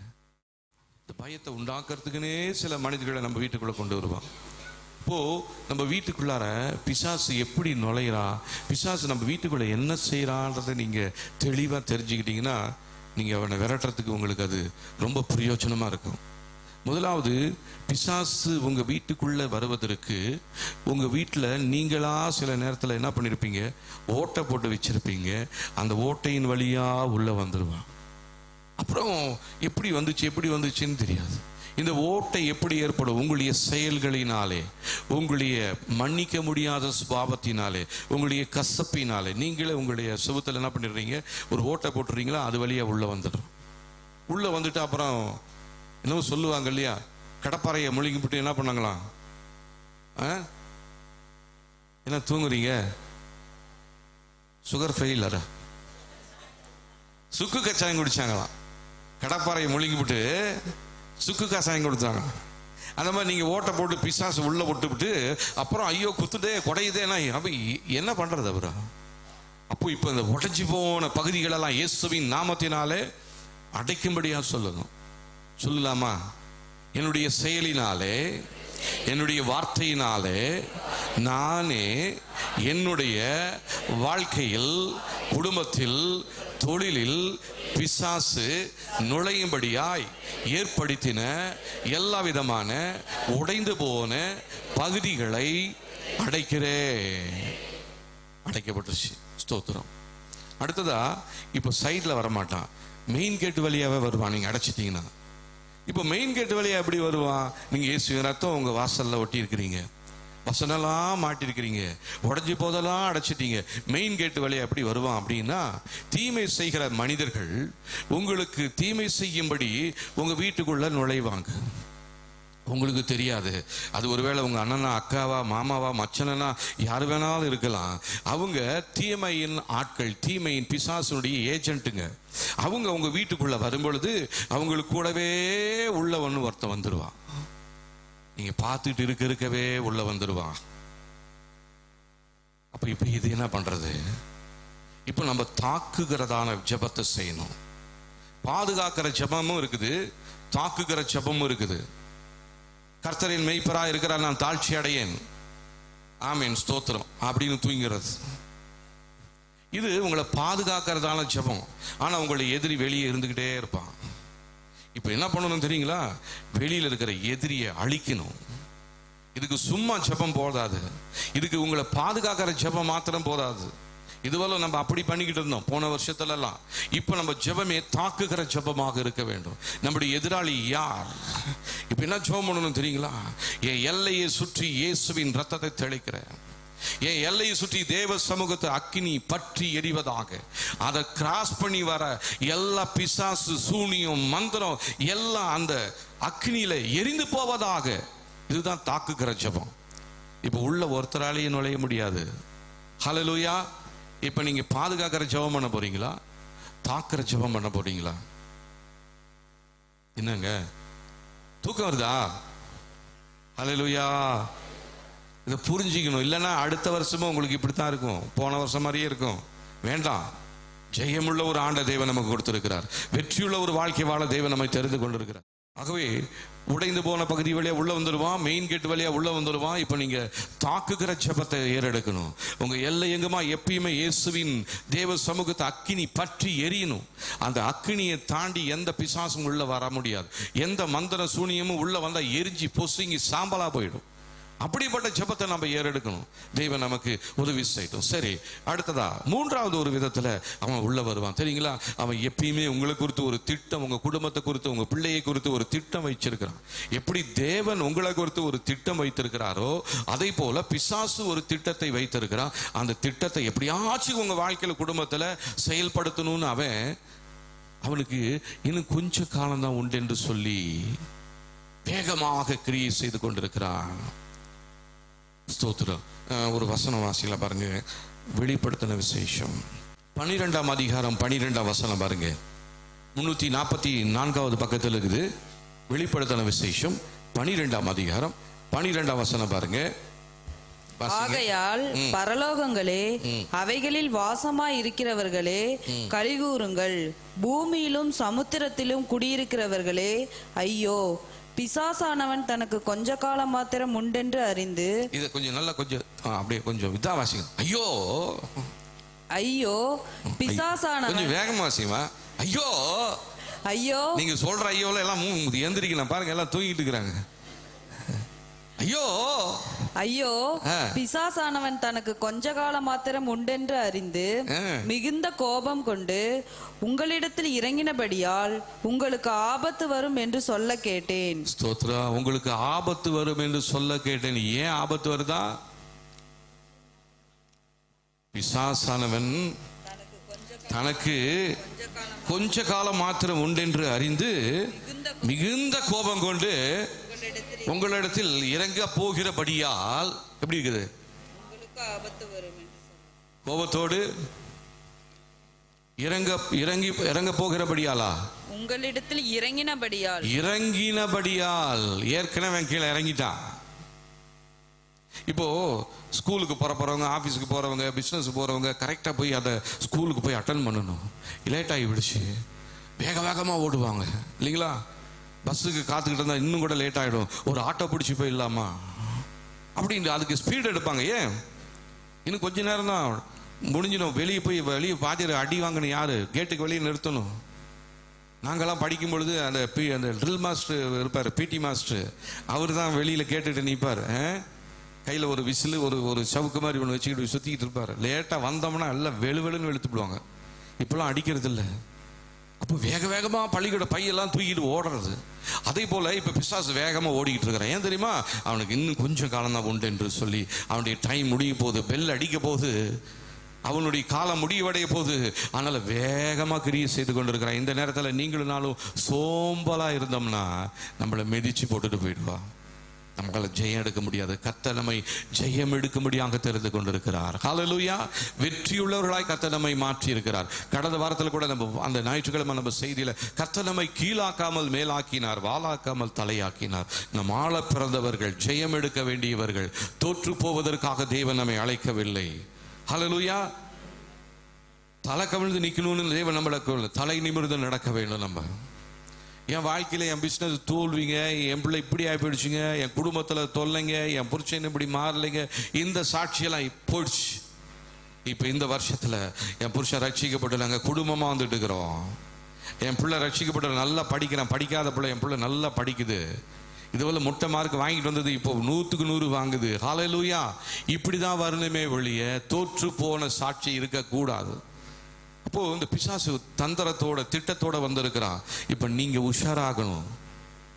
இந்த பயத்தை உண்டாக்குறதுக்குன்னே சில மனிதர்களை நம்ம வீட்டுக்குள்ள கொண்டு வருவோம். இப்போ நம்ம வீட்டுக்குள்ளார பிசாசு எப்படி நுழையிறா, பிசாசு நம்ம வீட்டுக்குள்ள என்ன செய்யறான்றதை நீங்க தெளிவா தெரிஞ்சுக்கிட்டீங்கன்னா நீங்க அவனை விரட்டுறதுக்கு உங்களுக்கு அது ரொம்ப பிரயோஜனமா இருக்கும். முதலாவது, பிசாசு உங்க வீட்டுக்குள்ள வருவதற்கு உங்க வீட்டில் நீங்களா சில நேரத்தில் என்ன பண்ணிருப்பீங்க, ஓட்டை போட்டு வச்சிருப்பீங்க. அந்த ஓட்டையின் வழியா உள்ள வந்துடுவான். அப்புறம் எப்படி வந்துச்சுன்னு தெரியாது. இந்த ஓட்டை எப்படி ஏற்படும்? உங்களுடைய செயல்களினாலே, உங்களுடைய மன்னிக்க முடியாத சுபாவத்தினாலே, உங்களுடைய கசப்பினாலே நீங்களே உங்களுடைய சுபத்தில் என்ன பண்ணிடுறீங்க, ஒரு ஓட்டை போட்டுறீங்களா, அது வழியா உள்ள வந்துடும். உள்ள வந்துட்டு அப்புறம் என்னவோ சொல்லுவாங்க இல்லையா, கடப்பாறையை முழுங்கிவிட்டு என்ன பண்ணாங்களாம், என்ன தூங்குறீங்க, சுகர் ஃபெயிலரா, சுக்கு கச்சாயம் குடிச்சாங்களாம். கடப்பாறையை முழுங்கிவிட்டு சுக்கு கசாயம் கொடுத்தாங்க. அந்த மாதிரி நீங்கள் ஓட்டை போட்டு பிசாசு உள்ள விட்டுவிட்டு அப்புறம் ஐயோ குத்துட்டே குடையுதேனா அப்போ என்ன பண்ணுறது அவரா? அப்போ இப்போ இந்த உடைச்சி போன பகுதிகளெல்லாம் இயேசுவின் நாமத்தினாலே அடைக்கும்படியாக சொல்லணும். சொல்லலாமா? என்னுடைய செயலினாலே, என்னுடைய வார்த்தையினாலே நானே என்னுடைய வாழ்க்கையில், குடும்பத்தில், தொழிலில் பிசாசு நுழையும்படியாய் ஏற்படுத்தின எல்லா விதமான உடைந்து போன பகுதிகளை அடைக்கிறேன். அடைக்கப்பட்டுருச்சு. ஸ்தோத்திரம். அடுத்ததா இப்போ சைடில் வரமாட்டான், மெயின் கேட்டு வழியாகவே வருவான். நீங்கள் அடைச்சிட்டிங்கன்னா இப்போ மெயின் கேட்டு வழியாக எப்படி வருவான்? நீங்கள் இயேசுவின் ரத்தம் உங்கள் வாசலில் ஒட்டி இருக்கிறீங்க, வசனெல்லாம் மாட்டிருக்கிறீங்க, உடஞ்சி போதெல்லாம் அடைச்சிட்டீங்க. மெயின் கேட்டு வழியா எப்படி வருவான் அப்படின்னா, தீமை செய்கிற மனிதர்கள் உங்களுக்கு தீமை செய்யும்படி உங்க வீட்டுக்குள்ள நுழைவாங்க. உங்களுக்கு தெரியாது. அது ஒருவேளை உங்க அண்ணனா, அக்காவா, மாமாவா, மச்சனா, யார் வேணாலும் இருக்கலாம். அவங்க தீமையின் ஆட்கள், தீமையின் பிசாசுடைய ஏஜென்ட்டுங்க. அவங்க உங்க வீட்டுக்குள்ள வரும்பொழுது அவங்களுக்கு கூடவே உள்ள ஒருத்தன் வந்துடுவான். நீங்க பார்த்துட்டு இருக்கவே உள்ள வந்துடுவான். அப்ப இப்ப இது என்ன பண்றது? இப்ப நம்ம தாக்குகிறதான ஜெபத்தை செய்யணும். பாதுகாக்கிற ஜெபமும் இருக்குது, தாக்குகிற ஜெபமும் இருக்குது. கர்த்தரின் மெய்ப்பரா இருக்கிறார், நான் தாழ்ச்சி அடையேன், ஆமேன், ஸ்தோத்திரம் அப்படின்னு தூங்கிறது. இது உங்களை பாதுகாக்கிறதான ஜெபம். ஆனா உங்களை எதிரி வெளியே இருந்துகிட்டே இருப்பான். இப்ப என்ன பண்ணணும் தெரியுங்களா? வெளியில இருக்கிற எதிரியை அழிக்கணும். இதுக்கு சும்மா ஜெபம் போதாது, இதுக்கு உங்களை பாதுகாக்கிற ஜெபம் மாத்திரம் போதாது. இதுவரை நம்ம அப்படி பண்ணிக்கிட்டு இருந்தோம் போன வருஷத்துல எல்லாம். இப்ப நம்ம ஜெபமே தாக்குகிற ஜெபமாக இருக்க வேண்டும். நம்முடைய எதிராளி யார்? இப்ப என்ன ஜெபம் பண்ணணும் தெரியுங்களா? என் எல்லையை சுற்றி இயேசுவின் ரத்தத்தை தெளிக்கிறேன். என் எல்லையை சுற்றி தேவ சமூகத்தை அக்கினி பற்றி எரிவதாக. அதை கிராஸ் பண்ணி வர எல்லா பிசாசு, சூனியம், மந்திரம் எல்லாம் அந்த அக்கினியில எரிந்து போவதாக. இதுதான் தாக்குகிற ஜெபம். இப்ப உள்ள ஒருத்தராலேயே நுழைய முடியாது. ஹல்லேலூயா. இப்ப நீங்க பாதுகாக்கிற ஜெபம் பண்ண போறீங்களா, தாக்குற ஜெபம் பண்ண போறீங்களா? என்னங்க தூக்கம் வருதா? ஹல்லேலூயா. இதை புரிஞ்சிக்கணும். இல்லைன்னா அடுத்த வருஷமும் உங்களுக்கு இப்படித்தான் இருக்கும், போன வருஷம் மாதிரியே இருக்கும். வேண்டாம். ஜெயமுள்ள ஒரு ஆண்ட தேவன் நமக்கு கொடுத்திருக்கிறார். வெற்றியுள்ள ஒரு வாழ்க்கை வாழ தேவன் நம்மை தெரிந்து கொண்டிருக்கிறார். ஆகவே உடைந்து போன பகுதி வழியா உள்ள வந்துடுவான், மெயின் கேட் வழியா உள்ள வந்துடுவான். இப்ப நீங்க தாக்குகிற ஜெபத்தை ஏறெடுக்கணும். உங்க எல்லை எங்குமா எப்பயுமே இயேசுவின் தேவ சமூகத்தை அக்கினி பற்றி எரியணும். அந்த அக்கினியை தாண்டி எந்த பிசாசும் உள்ள வர முடியாது. எந்த மந்திர சூனியமும் உள்ள வந்தா எரிஞ்சு பொசுங்கி சாம்பலா போயிடும். அப்படிப்பட்ட ஜெபத்தை நம்ம ஏறெடுக்கணும். தெய்வம் நமக்கு உதவி செய்யட்டும். சரி, அடுத்ததா மூன்றாவது ஒரு விதத்துல அவன் உள்ள வருவான். தெரியுங்களா? அவன் எப்பயுமே உங்களை குறித்து ஒரு திட்டம், உங்க குடும்பத்தை குறித்து, உங்க பிள்ளையை குறித்து ஒரு திட்டம் வைச்சிருக்கிறான். எப்படி தேவன் உங்களை குறித்து ஒரு திட்டம் வைத்திருக்கிறாரோ அதே போல பிசாசு ஒரு திட்டத்தை வைத்திருக்கிறான். அந்த திட்டத்தை எப்படியாச்சும் உங்க வாழ்க்கையில, குடும்பத்துல செயல்படுத்தணும்னு அவனுக்கு இன்னும் கொஞ்ச காலம்தான் உண்டு என்று சொல்லி வேகமாக கிரியை செய்து கொண்டிருக்கிறான். ஸ்தோத்திரம். ஒரு வசனம் வாசில பாருங்க. வெளிப்படுத்தின விசேஷம் 12ஆம் அதிகாரம் 12ஆம் வசனம் பாருங்க. 344வது பக்கத்தில் இருக்குது. வெளிப்படுத்தின விசேஷம் 12ஆம் அதிகாரம் 12ஆம் வசனம் பாருங்க. ஆகையால் பரலோகங்களே, அவைகளில் வாசமாய் இருக்கிறவர்களே, கலிகூறுங்கள். பூமியிலும் சமுத்திரத்திலும் குடியிருக்கிறவர்களே, ஐயோ, பிசாசானவன் தனக்கு கொஞ்ச காலம் மாத்திரம் உண்டென்று அறிந்து. இதை கொஞ்சம் நல்லா கொஞ்சம் அப்படியே கொஞ்சம் இதா வாசிங்க. ஐயோ, ஐயோ, பிசாசானவன். கொஞ்சம் வேகமா வாசிமா. ஐயோ, ஐயோ. நீங்க சொல்ற ஐயோல எல்லாம் எந்திரிக்கலாம் பாருங்க, எல்லாம் தூங்கிட்டு இருக்கிறாங்க. ஐயோ, ஐயோ, பிசாசானவன் தனக்கு கொஞ்ச காலம் மாத்திரம் உண்டென்று அறிந்து மிகுந்த கோபம் கொண்டு உங்களிடத்தில் இறங்கினபடியால் உங்களுக்கு ஆபத்து வரும் என்று சொல்ல கேட்டேன். ஸ்தோத்ரா. உங்களுக்கு ஆபத்து வரும் என்று சொல்ல கேட்டேன். ஏன் ஆபத்து வருதா? பிசாசானவன் தனக்கு கொஞ்ச காலம் மாத்திரம் உண்டென்று அறிந்து மிகுந்த கோபம் கொண்டு உங்களிடத்தில் இறங்க போகிறபடியால். எப்படி இருக்குது? கோபத்தோடு இறங்க போகிறபடியாலா? உங்களிடத்தில் இறங்கினபடியால். ஏற்கனவே கீழே இறங்கிட்டான். இப்போ ஸ்கூலுக்கு போறவங்க, ஆபீஸுக்கு போறவங்க, பிசினஸ் போறவங்க கரெக்டா போய் அதை ஸ்கூலுக்கு போய் அட்டன் பண்ணணும். லேட் ஆகி விடுச்சு, வேக வேகமா ஓடுவாங்க இல்லைங்களா? பஸ்ஸுக்கு காத்துக்கிட்டு இருந்தா இன்னும் கூட லேட் ஆகிடும். ஒரு ஆட்டோ பிடிச்சி போயிடலாமா அப்படின்னு அதுக்கு ஸ்பீட் எடுப்பாங்க. ஏன்? இன்னும் கொஞ்ச நேரம் தான் முடிஞ்சிடும். வெளியே பாதியில் அடி வாங்கணும். யாரு? கேட்டுக்கு வெளியே நிறுத்தணும். நாங்கெல்லாம் படிக்கும் பொழுது அந்த ட்ரில் மாஸ்டர் இருப்பார், பிடி மாஸ்டர். அவர் தான் வெளியில் கேட்டுட்டு நிற்பார். கையில் ஒரு விசிலு ஒரு சவுக்கு மாதிரி ஒன்று வச்சுக்கிட்டு சுற்றிக்கிட்டு இருப்பார். லேட்டாக வந்தோம்னா எல்லாம் வெளுவெளுன்னு வெளுத்துப்பிடுவாங்க. இப்பெல்லாம் அடிக்கிறது இல்லை. அப்போ வேக வேகமாக பள்ளிக்கூட பையெல்லாம் தூக்கிட்டு ஓடுறது. அதே போல் இப்போ பிசாசு வேகமாக ஓடிக்கிட்டு இருக்கிறான். ஏன் தெரியுமா? அவனுக்கு இன்னும் கொஞ்சம் காலம் தான் உண்டு என்று சொல்லி அவனுடைய டைம் முடிய போகுது, பெல் அடிக்க போகுது, அவனுடைய காலம் முடிவடைய போகுது. அதனால் வேகமாக கிரியை செய்து கொண்டு இருக்கிறான். இந்த நேரத்தில் நீங்களும் நாளும் சோம்பலாக இருந்தோம்னா நம்மளை மிதிச்சு போட்டுட்டு போயிடுவா. நம்மளால் ஜெயம் எடுக்க முடியாது. கர்த்தர் நம்மை ஜெயம் எடுக்கும்படியாக தெரிந்து கொண்டிருக்கிறார். ஹல்லேலூயா. வெற்றியுள்ளவர்களாய் கர்த்தர் நம்மை மாற்றி இருக்கிறார். கடந்த வாரத்தில் கூட நம்ம அந்த ஞாயிற்றுக்கிழமை நம்ம செய்தியில் கர்த்தர் நம்மை கீழாக்காமல் மேலாக்கினார், வாளாக்காமல் தலையாக்கினார். நம் ஆள பிறந்தவர்கள், ஜெயம் எடுக்க வேண்டியவர்கள். தோற்று போவதற்காக தேவன் நம்மை அழைக்கவில்லை. ஹல்லேலூயா. தலை கவிழ்ந்து நிற்கணும்னு தேவன் நம்மளுக்கு தலை நிமிர்ந்து நடக்க வேண்டும். நம்ம என் வாழ்க்கையில் என் பிஸ்னஸ் தோல்விங்க, என் பிள்ளை இப்படி ஆகி போயிடுச்சுங்க, என் குடும்பத்தில் தொல்லைங்க, என் புருஷன் இப்படி மாறலைங்க, இந்த சாட்சியெல்லாம் போயிடுச்சு. இப்போ இந்த வருஷத்தில் என் புருஷன் ரட்சிக்கப்பட்டு நாங்கள் குடும்பமாக வந்துட்டு இருக்கிறோம். என் பிள்ளை ரட்சிக்கப்பட்டு நல்லா படிக்கிறேன். படிக்காத பிள்ளை என் பிள்ளை நல்லா படிக்குது. இதுவரை முட்டை மார்க் வாங்கிட்டு வந்தது இப்போ 100க்கு 100 வாங்குது. ஹல்லேலூயா. இப்படி தான் வரணுமே ஒழிய தோற்று போன சாட்சி இருக்கக்கூடாது. அப்போ இந்த பிசாசு தந்திரத்தோட திட்டத்தோட வந்திருக்கிறான். இப்ப நீங்க உஷாராகணும்.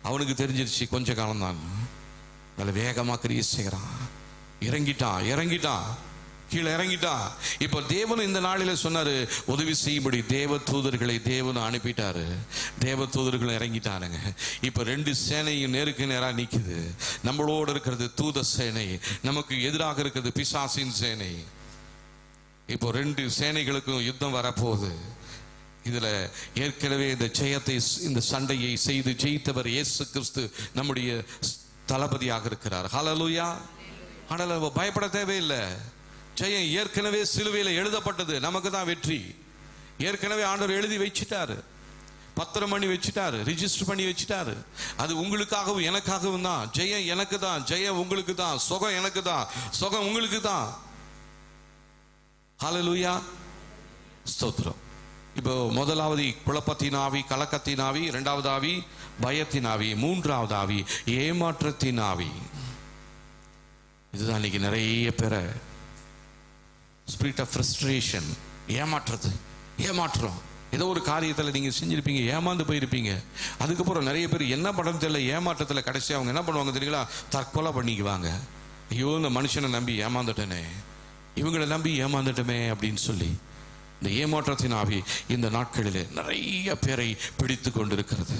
அவனுக்கு தெரிஞ்சிருச்சு கொஞ்ச காலம்தான். நல்ல வேகமா கிரியை செய்யறான். இறங்கிட்டான் கீழே இறங்கிட்டான். இப்ப தேவன் இந்த நாளில சொன்னாரு, உதவி செய்யும்படி தேவ தூதர்களை தேவன் அனுப்பிட்டாரு. தேவ தூதர்கள் இறங்கிட்டானுங்க. இப்ப 2 சேனையும் நேருக்கு நேராக நிக்குது. நம்மளோட இருக்கிறது தூத சேனை, நமக்கு எதிராக இருக்கிறது பிசாசின் சேனை. இப்போ 2 சேனைகளுக்கும் யுத்தம் வரப்போகுது. இதுல ஏற்கனவே இந்த ஜெயத்தை, இந்த சண்டையை செய்து ஜெயித்தவர் இயேசு கிறிஸ்து நம்முடைய தளபதியாக இருக்கிறார். ஹல்லேலூயா. ஆனால் பயப்பட தேவையில்லை. ஜெயம் ஏற்கனவே சிலுவையில் எழுதப்பட்டது. நமக்கு தான் வெற்றி. ஏற்கனவே ஆண்டவர் எழுதி வச்சிட்டாரு, பத்திரம் பண்ணி வச்சிட்டாரு, ரிஜிஸ்டர் பண்ணி வச்சிட்டாரு. அது உங்களுக்காகவும் எனக்காகவும் தான். ஜெயம் எனக்கு தான், ஜெயம் உங்களுக்கு தான். சுகம் எனக்கு தான், சுகம் உங்களுக்கு தான். ஹல்லேலூயா. ஸ்தோத்திரம். இப்போ முதலாவது குழப்பத்தின் ஆவி, கலக்கத்தின் ஆவி. 2வது ஆவி பயத்தின் ஆவி. 3வது ஆவி ஏமாற்றத்தின் ஆவி. இதுதான் இன்னைக்கு நிறைய பேரை ஸ்பிரிட் ஆஃப் ஃப்ரஸ்ட்ரேஷன். ஏமாற்றம். ஏதோ ஒரு காரியத்தில் நீங்கள் செஞ்சிருப்பீங்க, ஏமாந்து போயிருப்பீங்க. அதுக்கப்புறம் நிறைய பேர் என்ன படம் தெரியல, ஏமாற்றத்தில் கடைசி அவங்க என்ன பண்ணுவாங்க தெரியுங்களா? தற்கொலை பண்ணிக்குவாங்க. ஐயோ, இந்த மனுஷனை நம்பி ஏமாந்துட்டேனே, இவங்களை நம்பி ஏமாந்துட்டோமே அப்படின்னு சொல்லி. இந்த ஏமாற்றத்தின் ஆவி இந்த நாட்களில் நிறைய பேரை பிடித்து கொண்டிருக்கிறது.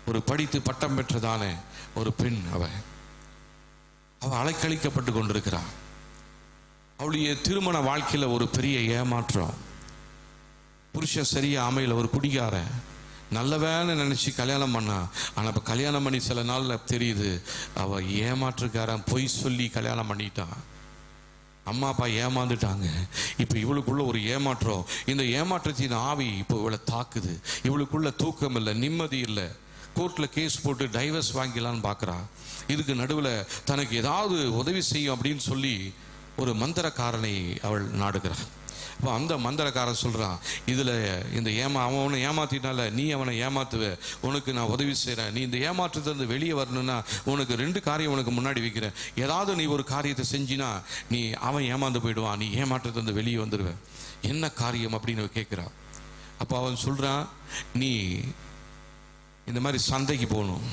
ஒரு படித்து பட்டம் பெற்றதான ஒரு பெண், அவ அலைக்கழிக்கப்பட்டு கொண்டிருக்கிறாள். அவளுடைய திருமண வாழ்க்கையில ஒரு பெரிய ஏமாற்றம். புருஷன் சரியா அமையல, ஒரு குடிகார. நல்லவேன்னு நினைச்சு கல்யாணம் பண்ணா. ஆனா இப்ப கல்யாணம் பண்ணி சில நாள்ல தெரியுது அவ ஏமாற்றுக்காரன், பொய் சொல்லி கல்யாணம் பண்ணிட்டான். அம்மா அப்பா ஏமாந்துட்டாங்க. இப்போ இவளுக்குள்ள ஒரு ஏமாற்றம். இந்த ஏமாற்றத்தின் ஆவி இப்போ இவளை தாக்குது. இவளுக்குள்ள தூக்கம் இல்லை, நிம்மதி இல்லை. கோர்ட்டில் கேஸ் போட்டு டைவர்ஸ் வாங்கிக்கலான்னு பார்க்குறா. இதுக்கு நடுவில் தனக்கு ஏதாவது உதவி செய்யும் அப்படின்னு சொல்லி ஒரு மந்திரக்காரனை அவள் நாடுகிறாள். இப்போ அந்த மந்திரக்காரன் சொல்கிறான், இதில் இந்த அவனை ஏமாத்தினால நீ அவனை ஏமாத்துவ, உனக்கு நான் உதவி செய்கிறேன். நீ இந்த ஏமாற்றத்திலிருந்து வெளியே வரணும்னா உனக்கு 2 காரியம் உனக்கு முன்னாடி வைக்கிறேன். ஏதாவது நீ ஒரு காரியத்தை செஞ்சினா நீ அவன் ஏமாந்து போயிடுவான், நீ ஏமாற்றத்திலிருந்து வெளியே வந்துடுவேன். என்ன காரியம் அப்படின்னு கேட்குறான். அப்போ அவன் சொல்கிறான், நீ இந்த மாதிரி சந்தைக்கு போகணும்.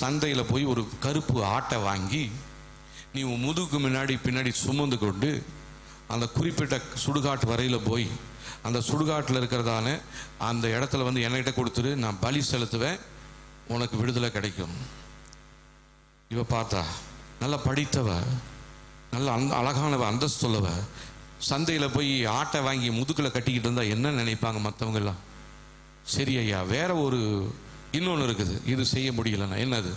சந்தையில் போய் ஒரு கருப்பு ஆட்டை வாங்கி நீ உன் முதுகுக்கு பின்னாடி சுமந்து கொண்டு அந்த குறிப்பிட்ட சுடுகாட்டு வரையில் போய் அந்த சுடுகாட்டில் இருக்கிறதான அந்த இடத்துல வந்து என்கிட்ட கொடுத்துரு, நான் பலி செலுத்துவேன், உனக்கு விடுதலை கிடைக்கும். இவ பார்த்தா நல்லா படித்தவ, நல்ல அழகானவ, அந்தஸ்துள்ளவ. சந்தையில் போய் ஆட்டை வாங்கி முதுகில் கட்டிக்கிட்டு இருந்தா என்ன நினைப்பாங்க மற்றவங்கெல்லாம்? சரி ஐயா, வேற இன்னொன்று இருக்குது, இது செய்ய முடியலன்னா. என்னது?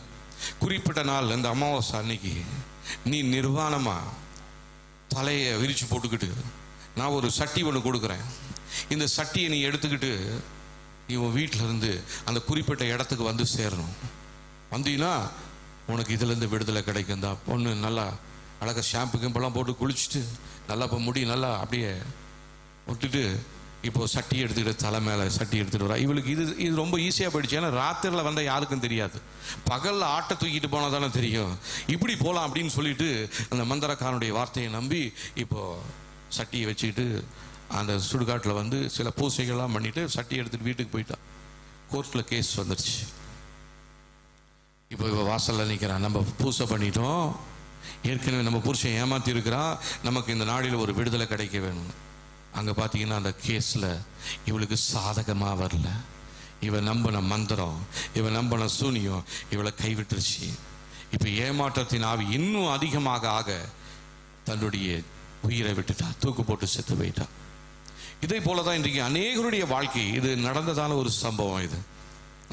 குறிப்பிட்ட நாள் அந்த அமாவாசை அன்னைக்கு நீ நிர்வாணமா தலையை விரிச்சு போட்டுக்கிட்டு நான் ஒரு சட்டி ஒன்று கொடுக்குறேன். இந்த சட்டியை நீ எடுத்துக்கிட்டு நீ உன் வீட்டில் இருந்து அந்த குறிப்பிட்ட இடத்துக்கு வந்து சேரணும். வந்தீங்கன்னா உனக்கு இதுலேருந்து விடுதலை கிடைக்கும். தான் பொண்ணு நல்லா அழகாக ஷாம்பு கிம்பெல்லாம் போட்டு குளிச்சுட்டு நல்லா இப்போ முடி நல்லா அப்படியே விட்டுட்டு இப்போ சட்டி எடுத்துக்கிட்டு தலை மேலே சட்டி எடுத்துகிட்டு வரா. இவளுக்கு இது ரொம்ப ஈஸியாக போயிடுச்சு. ஏன்னா ராத்திரியில் வந்தால் யாருக்கும் தெரியாது, பகலில் ஆட்டை தூக்கிட்டு போனால் தானே தெரியும். இப்படி போகலாம் அப்படின்னு சொல்லிட்டு அந்த மந்திரக்காரனுடைய வார்த்தையை நம்பி இப்போது சட்டியை வச்சுக்கிட்டு அந்த சுடுகாட்டில் வந்து சில பூசைகள்லாம் பண்ணிவிட்டு சட்டி எடுத்துகிட்டு வீட்டுக்கு போயிட்டான். கோர்ட்டில் கேஸ் வந்துடுச்சு. இப்போ வாசலில் நிற்கிறான். நம்ம பூசை பண்ணிட்டோம், ஏற்கனவே நம்ம புருஷன் ஏமாற்றி இருக்கிறான், நமக்கு இந்த நாளில் ஒரு விடுதலை கிடைக்க வேணும். அங்கே பார்த்தீங்கன்னா அந்த கேஸில் இவளுக்கு சாதகமாக வரல. இவன் நம்பின மந்திரம், இவன் நம்பின சூனியம் இவளை கைவிட்டுருச்சு. இப்போ ஏமாற்றத்தின் ஆவி இன்னும் அதிகமாக ஆக தன்னுடைய உயிரை விட்டுட்டா, தூக்கு போட்டு செத்து போயிட்டா. இதே போல தான் இன்றைக்கு அநேகருடைய வாழ்க்கை. இது நடந்ததான ஒரு சம்பவம். இது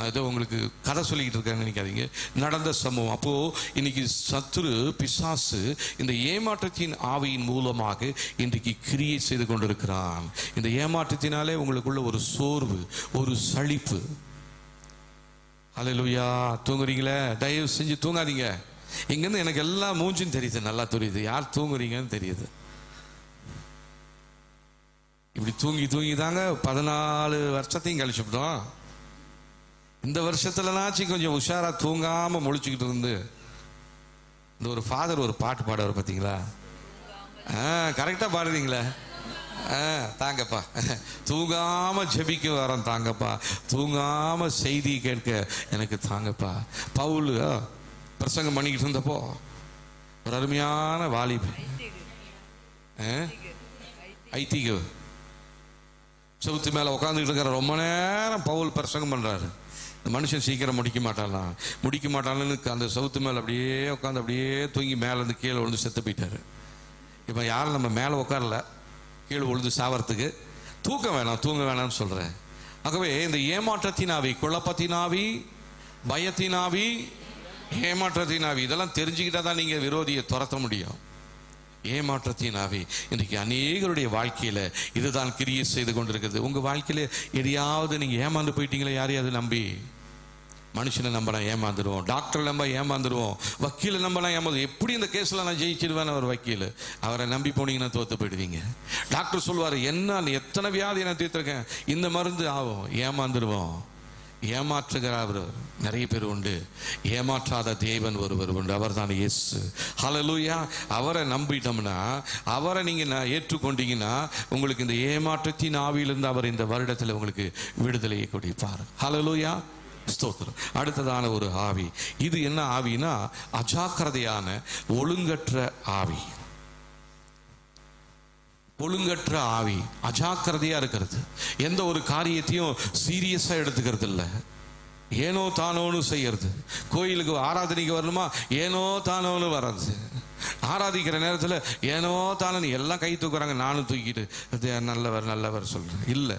ஏதோ உங்களுக்கு கதை சொல்லிக்கிட்டு இருக்கேன்னு நினைக்காதீங்க, நடந்த சம்பவம். அப்போது இன்னைக்கு சத்துரு பிசாசு இந்த ஏமாற்றத்தின் ஆவியின் மூலமாக இன்றைக்கு கிரியை செய்து கொண்டிருக்கிறான். இந்த ஏமாற்றத்தினாலே உங்களுக்குள்ள ஒரு சோர்வு, ஒரு சலிப்பு. அல்லேலூயா. தூங்குறீங்களே, தயவு செஞ்சு தூங்காதீங்க. இங்கேருந்து எனக்கு எல்லாம் மூஞ்சுன்னு தெரியுது, நல்லா தெரியுது யார் தூங்குறீங்கன்னு தெரியுது. இப்படி தூங்கி தூங்கி தாங்க 14 வருஷத்தையும் கழிச்சுட்டோம். இந்த வருஷத்துலனாச்சும் கொஞ்சம் உஷாரா தூங்காம முழிச்சுக்கிட்டு இருந்து. இந்த ஒரு ஃபாதர் ஒரு பாட்டு பாடுவார் பார்த்தீங்களா? கரெக்டா பாடுறீங்களா? தாங்கப்பா, தூங்காம ஜெபிக்க வரோம் தாங்கப்பா, தூங்காம செய்தி கேட்க எனக்கு தாங்கப்பா. பவுல் பிரசங்கம் பண்ணிக்கிட்டு இருந்தப்போ ஒரு அருமையான வாலிப ஐத்திக செவுத்து மேல உட்காந்துக்கிட்டு இருக்கிற ரொம்ப நேரம் பவுல் பிரசங்கம் பண்றாரு. இந்த மனுஷன் சீக்கிரம் முடிக்க மாட்டான்னு அந்த செவுத்து மேல அப்படியே உட்காந்து அப்படியே தூங்கி மேல இருந்து கீழே விழுந்து செத்து போயிட்டாரு. இப்ப யாரும் நம்ம மேல உட்காரல, கீழே விழுந்து சாவறதுக்கு. தூங்க வேணாம்னு சொல்றேன். ஆகவே இந்த ஏமாற்றத்தின் ஆவி, குழப்பத்தின் ஆவி, பயத்தின் ஆவி, ஏமாற்றத்தின் ஆவி, இதெல்லாம் தெரிஞ்சுக்கிட்டா தான் நீங்க விரோதியை துரத்த முடியும். ஏமாற்றத்தின் ஆவி இன்றைக்கு அநேகருடைய வாழ்க்கையில இதுதான் கிரியை செய்து கொண்டிருக்கிறது. உங்க வாழ்க்கையில எதையாவது நீங்க ஏமாந்து போயிட்டீங்களா? யாரையாவது நம்பி? மனுஷனை நம்பினா ஏமாந்துருவோம், டாக்டர் நம்ப ஏமாந்துருவோம், வக்கீலை நம்பினா ஏமாந்து. எப்படி இந்த கேஸ்ல நான் ஜெயிச்சிருவேன் ஒரு வக்கீல், அவரை நம்பி போனீங்கன்னா தோத்து போயிடுவீங்க. டாக்டர் சொல்வாரு, என்ன எத்தனை வியாதி நான் தீர்த்திருக்கேன், இந்த மருந்து ஆகும், ஏமாந்துருவோம். ஏமாற்றுகிறவர் நிறைய பேர் உண்டு, ஏமாற்றாத தேவன் ஒருவர் உண்டு, அவர் தான் இயேசு. ஹல்லேலூயா. அவரை நம்பிட்டோம்னா, அவரை நீங்க ஏற்றுக்கொண்டீங்கன்னா உங்களுக்கு இந்த ஏமாற்றத்தின் ஆவியிலிருந்து அவர் இந்த வருடத்தில் உங்களுக்கு விடுதலையை கொடுப்பார். ஹல்லேலூயா. ஸ்தோத்திரம். அடுத்ததான ஒரு ஆவி, இது என்ன ஆவினா அஜாக்கிரதையான ஒழுங்கற்ற ஆவி. ஒழுங்கற்ற ஆவி, அஜாக்கிரதையா இருக்கிறது, எந்த ஒரு காரியத்தையும் சீரியஸா எடுத்துக்கிறது இல்லை, ஏனோ தானோன்னு செய்யறது. கோயிலுக்கு ஆராதனைக்கு வரணுமா, ஏனோ தானோன்னு வர்றது. ஆராதிக்கிற நேரத்தில் ஏனோ தானோன்னு எல்லாம் கை தூக்குறாங்க, நானும் தூக்கிட்டு நல்லவர் சொல்றேன். இல்லை,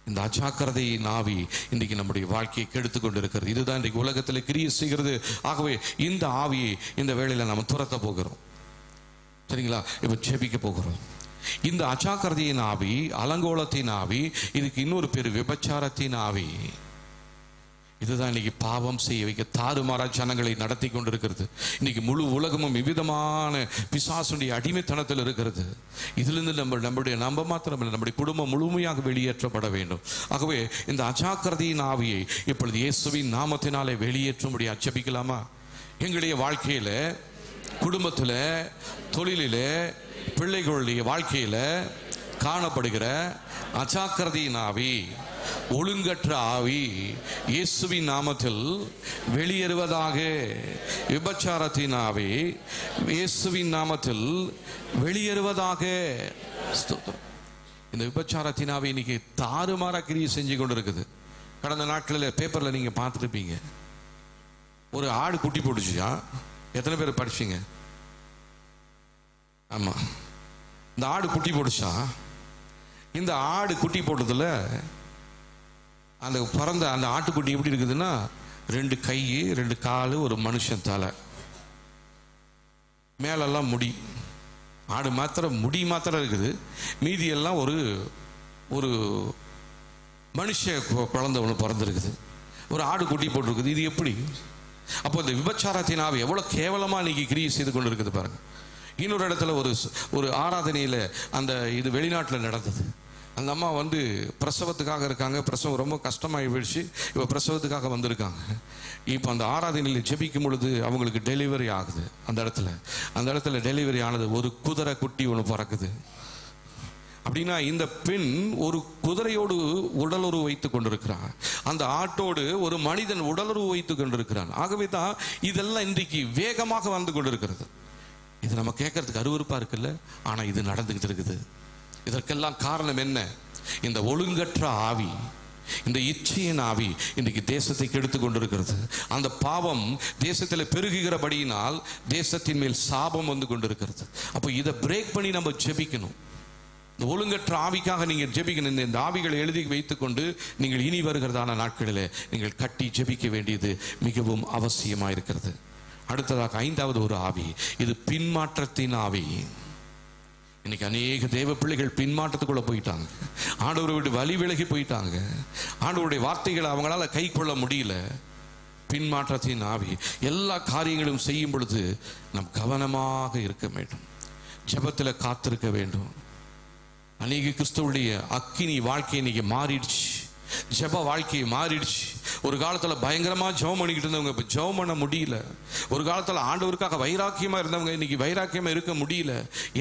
இந்த அஜாக்கிரதையின் ஆவி இன்றைக்கு நம்முடைய வாழ்க்கையை கெடுத்து கொண்டு இருக்கிறது. இதுதான் இன்றைக்கு உலகத்தில் கிரியை செய்கிறது. ஆகவே இந்த ஆவியை இந்த வேளையில நம்ம துரத்த போகிறோம். சரிங்களா? இப்ப ஜெபிக்க போகிறோம். இந்த அஜாக்கிரதையின் ஆவி, அலங்கோலத்தின் ஆவி, இதுக்கு இன்னொரு பேர் விபச்சாரத்தின் ஆவி. இதுதான் இன்னைக்கு பாவம் செய்ய வைக்க தாறுமாறா ஜனங்களை நடத்தி கொண்டிருக்கிறது. இன்னைக்கு முழு உலகமும் விவிதமான பிசாசுடைய அடிமைத்தனத்தில் இருக்கிறது. இதிலிருந்து நம்ம மாத்திரம் இல்லை, நம்முடைய குடும்பம் முழுமையாக வெளியேற்றப்பட வேண்டும். ஆகவே இந்த அஜாக்கிரதையின் ஆவியை இப்பொழுது இயேசுவின் நாமத்தினாலே வெளியேற்றும்படி ஜெபிக்கலாமா? எங்களுடைய வாழ்க்கையில, குடும்பத்தில், தொழிலில், பிள்ளைகளுடைய வாழ்க்கையில காணப்படுகிற அஜாக்கிரதையின் ஆவி, ஒழுங்கற்ற ஆவி இயேசுவின் நாமத்தில் வெளியேறுவதாக. விபச்சாரத்தின் ஆவி இயேசுவின் நாமத்தில் வெளியேறுவதாக. இந்த விபச்சாரத்தின் ஆவி இன்னைக்கு தாறுமாறா கிரியை செஞ்சு கொண்டிருக்குது. கடந்த நாட்களில் பேப்பர்ல நீங்க பார்த்துருப்பீங்க, ஒரு ஆடு குட்டி போட்டுச்சுயா. எத்தனை பேர் படிச்சீங்க? ஆமா, இந்த ஆடு குட்டி போட்டுச்சா. இந்த ஆடு குட்டி போட்டதுல அந்த பிறந்த அந்த ஆட்டுக்குட்டி எப்படி இருக்குதுன்னா, 2 கை 2 காலு, ஒரு மனுஷன் தலை, மேலெல்லாம் முடி. ஆடு மாத்திரம் முடி மாத்திரம் இருக்குது, மீதி எல்லாம் ஒரு ஒரு மனுஷ குழந்தை ஒன்று பிறந்திருக்குது. ஒரு ஆடு குட்டி போட்டிருக்குது. இது எப்படி? அப்போ இந்த விபச்சாரத்தின் ஆவி எவ்வளவு கேவலமா இன்னைக்கு கிரியை செய்து கொண்டு இருக்குது பாருங்க. இன்னொரு இடத்துல ஒரு ஆராதனையில அந்த இது வெளிநாட்டில் நடந்தது. அந்த அம்மா வந்து பிரசவத்துக்காக இருக்காங்க. பிரசவம் ரொம்ப கஷ்டமாகி போயிடுச்சு. இப்போ பிரசவத்துக்காக வந்திருக்காங்க. இப்போ அந்த ஆராதனையில் ஜெபிக்கும் பொழுது அவங்களுக்கு டெலிவரி ஆகுது. அந்த இடத்துல டெலிவரி ஆனது. ஒரு குதிரை குட்டி ஒன்று பிறக்குது. அப்படின்னா இந்த பெண் ஒரு குதிரையோடு உடலுறவு வைத்துக் கொண்டிருக்கிறான். அந்த ஆட்டோடு ஒரு மனிதன் உடலுறவு வைத்துக் கொண்டிருக்கிறான். ஆகவே தான் இதெல்லாம் இன்றைக்கு வேகமாக வந்து கொண்டிருக்கிறது. இது நம்ம கேட்கறதுக்கு அருவருப்பா இருக்குல்ல, ஆனா இது நடந்துகிட்டு இருக்குது. இதற்கெல்லாம் காரணம் என்ன? இந்த ஒழுங்கற்ற ஆவி, இந்த இச்சையின் ஆவி இன்றைக்கு தேசத்தை கெடுத்து கொண்டிருக்கிறது. அந்த பாவம் தேசத்தில் பெருகுகிறபடியினால் தேசத்தின் மேல் சாபம் வந்து கொண்டிருக்கிறது. அப்போ இதை பிரேக் பண்ணி நம்ம ஜெபிக்கணும். இந்த ஒழுங்கற்ற ஆவிக்காக நீங்கள் ஜெபிக்கணும். இந்த ஆவிகளை எழுதி வைத்துக்கொண்டு நீங்கள் இனி வருகிறதான நாட்களில் நீங்கள் கட்டி ஜெபிக்க வேண்டியது மிகவும் அவசியமாக இருக்கிறது. அடுத்ததாக 5வது ஒரு ஆவி, இது பின்மாற்றத்தின் ஆவி. இன்னைக்கு அநேக தேவ பிள்ளைகள் பின்மாற்றத்துக்குள்ள போயிட்டாங்க. ஆண்டவரை விட்டு வழி விலகி போயிட்டாங்க. ஆண்டவருடைய வார்த்தைகளை அவங்களால கை கொள்ள முடியல. பின்மாற்றத்தின் ஆவி. எல்லா காரியங்களும் செய்யும் பொழுது நாம் கவனமாக இருக்க வேண்டும். ஜெபத்தில் காத்திருக்க வேண்டும். அநேக கிறிஸ்தவருடைய அக்கினி வாழ்க்கை இன்னைக்கு மாறிடுச்சு. ஜெப வாழ்க்கை மாறிடுச்சு. ஒரு காலத்தில் பயங்கரமாக ஜெபம் பண்ணிக்கிட்டு இருந்தவங்க இப்போ ஜெபம் பண்ண முடியல. ஒரு காலத்தில் ஆண்டவருக்காக வைராக்கியமாக இருந்தவங்க இன்னைக்கு வைராக்கியமாக இருக்க முடியல.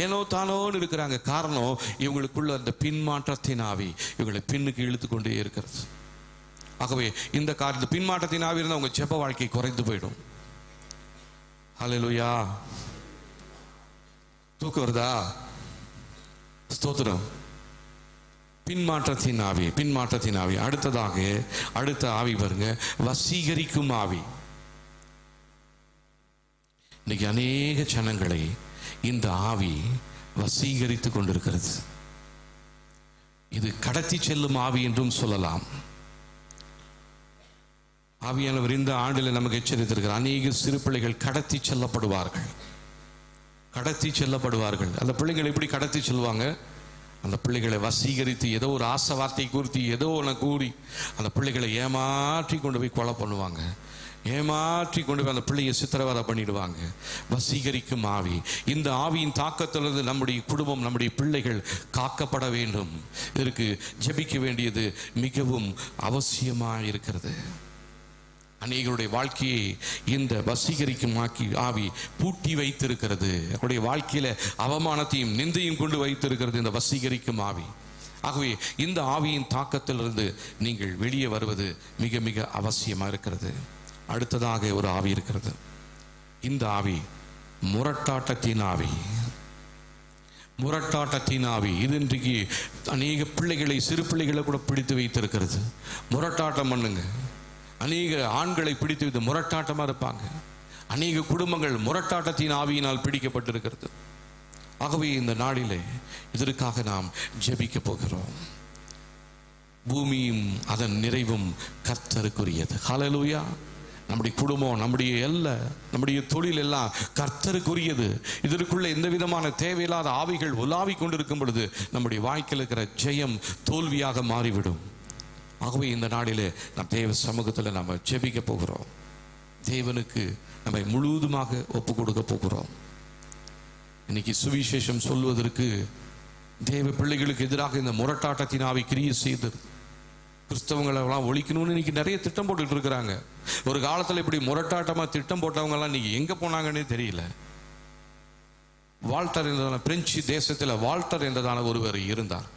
ஏனோ தானோன்னு இருக்கிறாங்க. காரணம், இவங்களுக்குள்ள அந்த பின்மாற்றத்தின் ஆவி இவங்களை பின்னுக்கு இழுத்து கொண்டே இருக்கிறது. ஆகவே இந்த காரியத்தை பின்மாற்றத்தின் ஆவி இருந்தால் அவங்க ஜெப வாழ்க்கை குறைந்து போயிடும். ஹல்லேலூயா. தூக்கம் வருதா? ஸ்தோத்திரம். பின்மாற்றத்தின் ஆவி, பின்மாற்றத்தின் ஆவி. அடுத்ததாக அடுத்த ஆவி பாருங்க, வசீகரிக்கும் ஆவி. இன்னைக்கு அநேக ஜனங்களை இந்த ஆவி வசீகரித்து கொண்டிருக்கிறது. இது கடத்தி செல்லும் ஆவி என்றும் சொல்லலாம். ஆவியானவர் இந்த ஆண்டில் நமக்கு எச்சரித்திருக்கிறார். அநேக சிறு பிள்ளைகள் கடத்தி செல்லப்படுவார்கள். கடத்தி செல்லப்படுவார்கள். அந்த பிள்ளைகளை எப்படி கடத்தி செல்வாங்க? அந்த பிள்ளைகளை வசீகரித்து ஏதோ ஒரு ஆசை வார்த்தை கூர்த்தி ஏதோ ஒன்று கூறி அந்த பிள்ளைகளை ஏமாற்றி கொண்டு போய் கொலை பண்ணுவாங்க. ஏமாற்றி கொண்டு போய் அந்த பிள்ளையை சித்திரவதை பண்ணிடுவாங்க. வசீகரிக்கும் ஆவி. இந்த ஆவியின் தாக்கத்திலிருந்து நம்முடைய குடும்பம், நம்முடைய பிள்ளைகள் காக்கப்பட வேண்டும். இதற்கு ஜெபிக்க வேண்டியது மிகவும் அவசியமாக இருக்கிறது. அநேகருடைய வாழ்க்கையை இந்த வசீகரிக்கும் ஆவி பூட்டி வைத்திருக்கிறது. அவருடைய வாழ்க்கையில அவமானத்தையும் நிந்தையும் கொண்டு வைத்திருக்கிறது இந்த வசீகரிக்கும் ஆவி. ஆகவே இந்த ஆவியின் தாக்கத்திலிருந்து நீங்கள் வெளியே வருவது மிக மிக அவசியமாக இருக்கிறது. அடுத்ததாக ஒரு ஆவி இருக்கிறது. இந்த ஆவி முரட்டாட்டத்தின் ஆவி. முரட்டாட்டத்தின் ஆவி இது இன்றைக்கு அநேக பிள்ளைகளை, சிறு பிள்ளைகளை கூட பிடித்து வைத்திருக்கிறது. முரட்டாட்டம் பண்ணுங்க. அநேக ஆண்களை பிடித்து வைத்து முரட்டாட்டமா இருப்பாங்க. அநேக குடும்பங்கள் முரட்டாட்டத்தின் ஆவியினால் பிடிக்கப்பட்டிருக்கிறது. ஆகவே இந்த நாளிலே இதற்காக நாம் ஜெபிக்க போகிறோம். பூமியும் அதன் நிறைவும் கர்த்தருக்குரியது. ஹல்லேலூயா. நம்முடைய குடும்பம், நம்முடைய தொழில் எல்லாம் கர்த்தருக்குரியது. இதற்குள்ள எந்த விதமான தேவையில்லாத ஆவிகள் உலாவி கொண்டிருக்கும் பொழுது நம்முடைய வாழ்க்கையில் இருக்கிற ஜெயம் தோல்வியாக மாறிவிடும். ஆகவே இந்த நாளிலே நம் தேவ சமூகத்தில் நம்ம ஜெபிக்க போகிறோம். தேவனுக்கு நம்மை முழுவதுமாக ஒப்பு கொடுக்க போகிறோம். இன்னைக்கு சுவிசேஷம் சொல்வதற்கு தேவ பிள்ளைகளுக்கு எதிராக இந்த முரட்டாட்டத்தின் ஆவி கிரியை செய்தது. கிறிஸ்தவங்களெல்லாம் ஒழிக்கணும்னு இன்னைக்கு நிறைய திட்டம் போட்டுட்டு இருக்கிறாங்க. ஒரு காலத்தில் இப்படி முரட்டாட்டமாக திட்டம் போட்டவங்கெல்லாம் இன்னைக்கு எங்கே போனாங்கன்னே தெரியல. வால்டர் என்றதான பிரெஞ்சு தேசத்தில் வால்டர் என்றதான ஒருவர் இருந்தார்.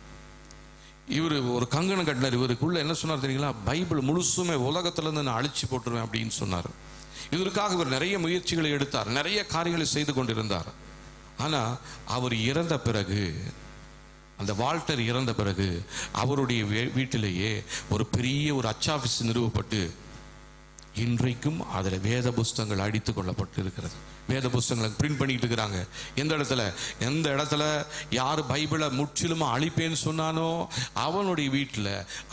இவர் ஒரு கங்கணம் கட்டினார். இவருக்குள்ள என்ன சொன்னார் தெரியுங்களா? பைபிள் முழுசுமே உலகத்திலிருந்து நான் அழிச்சு போட்டுருவேன் அப்படின்னு சொன்னார். இதற்காக இவர் நிறைய முயற்சிகளை எடுத்தார், நிறைய காரியங்களை செய்து கொண்டிருந்தார். ஆனா அவர் இறந்த பிறகு, அந்த வால்டர் இறந்த பிறகு அவருடைய வீட்டிலேயே ஒரு பெரிய ஒரு அச்சாபீஸ் நிறுவப்பட்டு இன்றைக்கும் அதில் வேத புஸ்தகங்கள் அடித்து கொள்ளப்பட்டு இருக்கிறது. வேத புஸ்தகங்களை பிரிண்ட் பண்ணிட்டு இருக்கிறாங்க. எந்த இடத்துல யார் பைபிளை முற்றிலுமா அழிப்பேன்னு சொன்னானோ அவனுடைய வீட்டில்,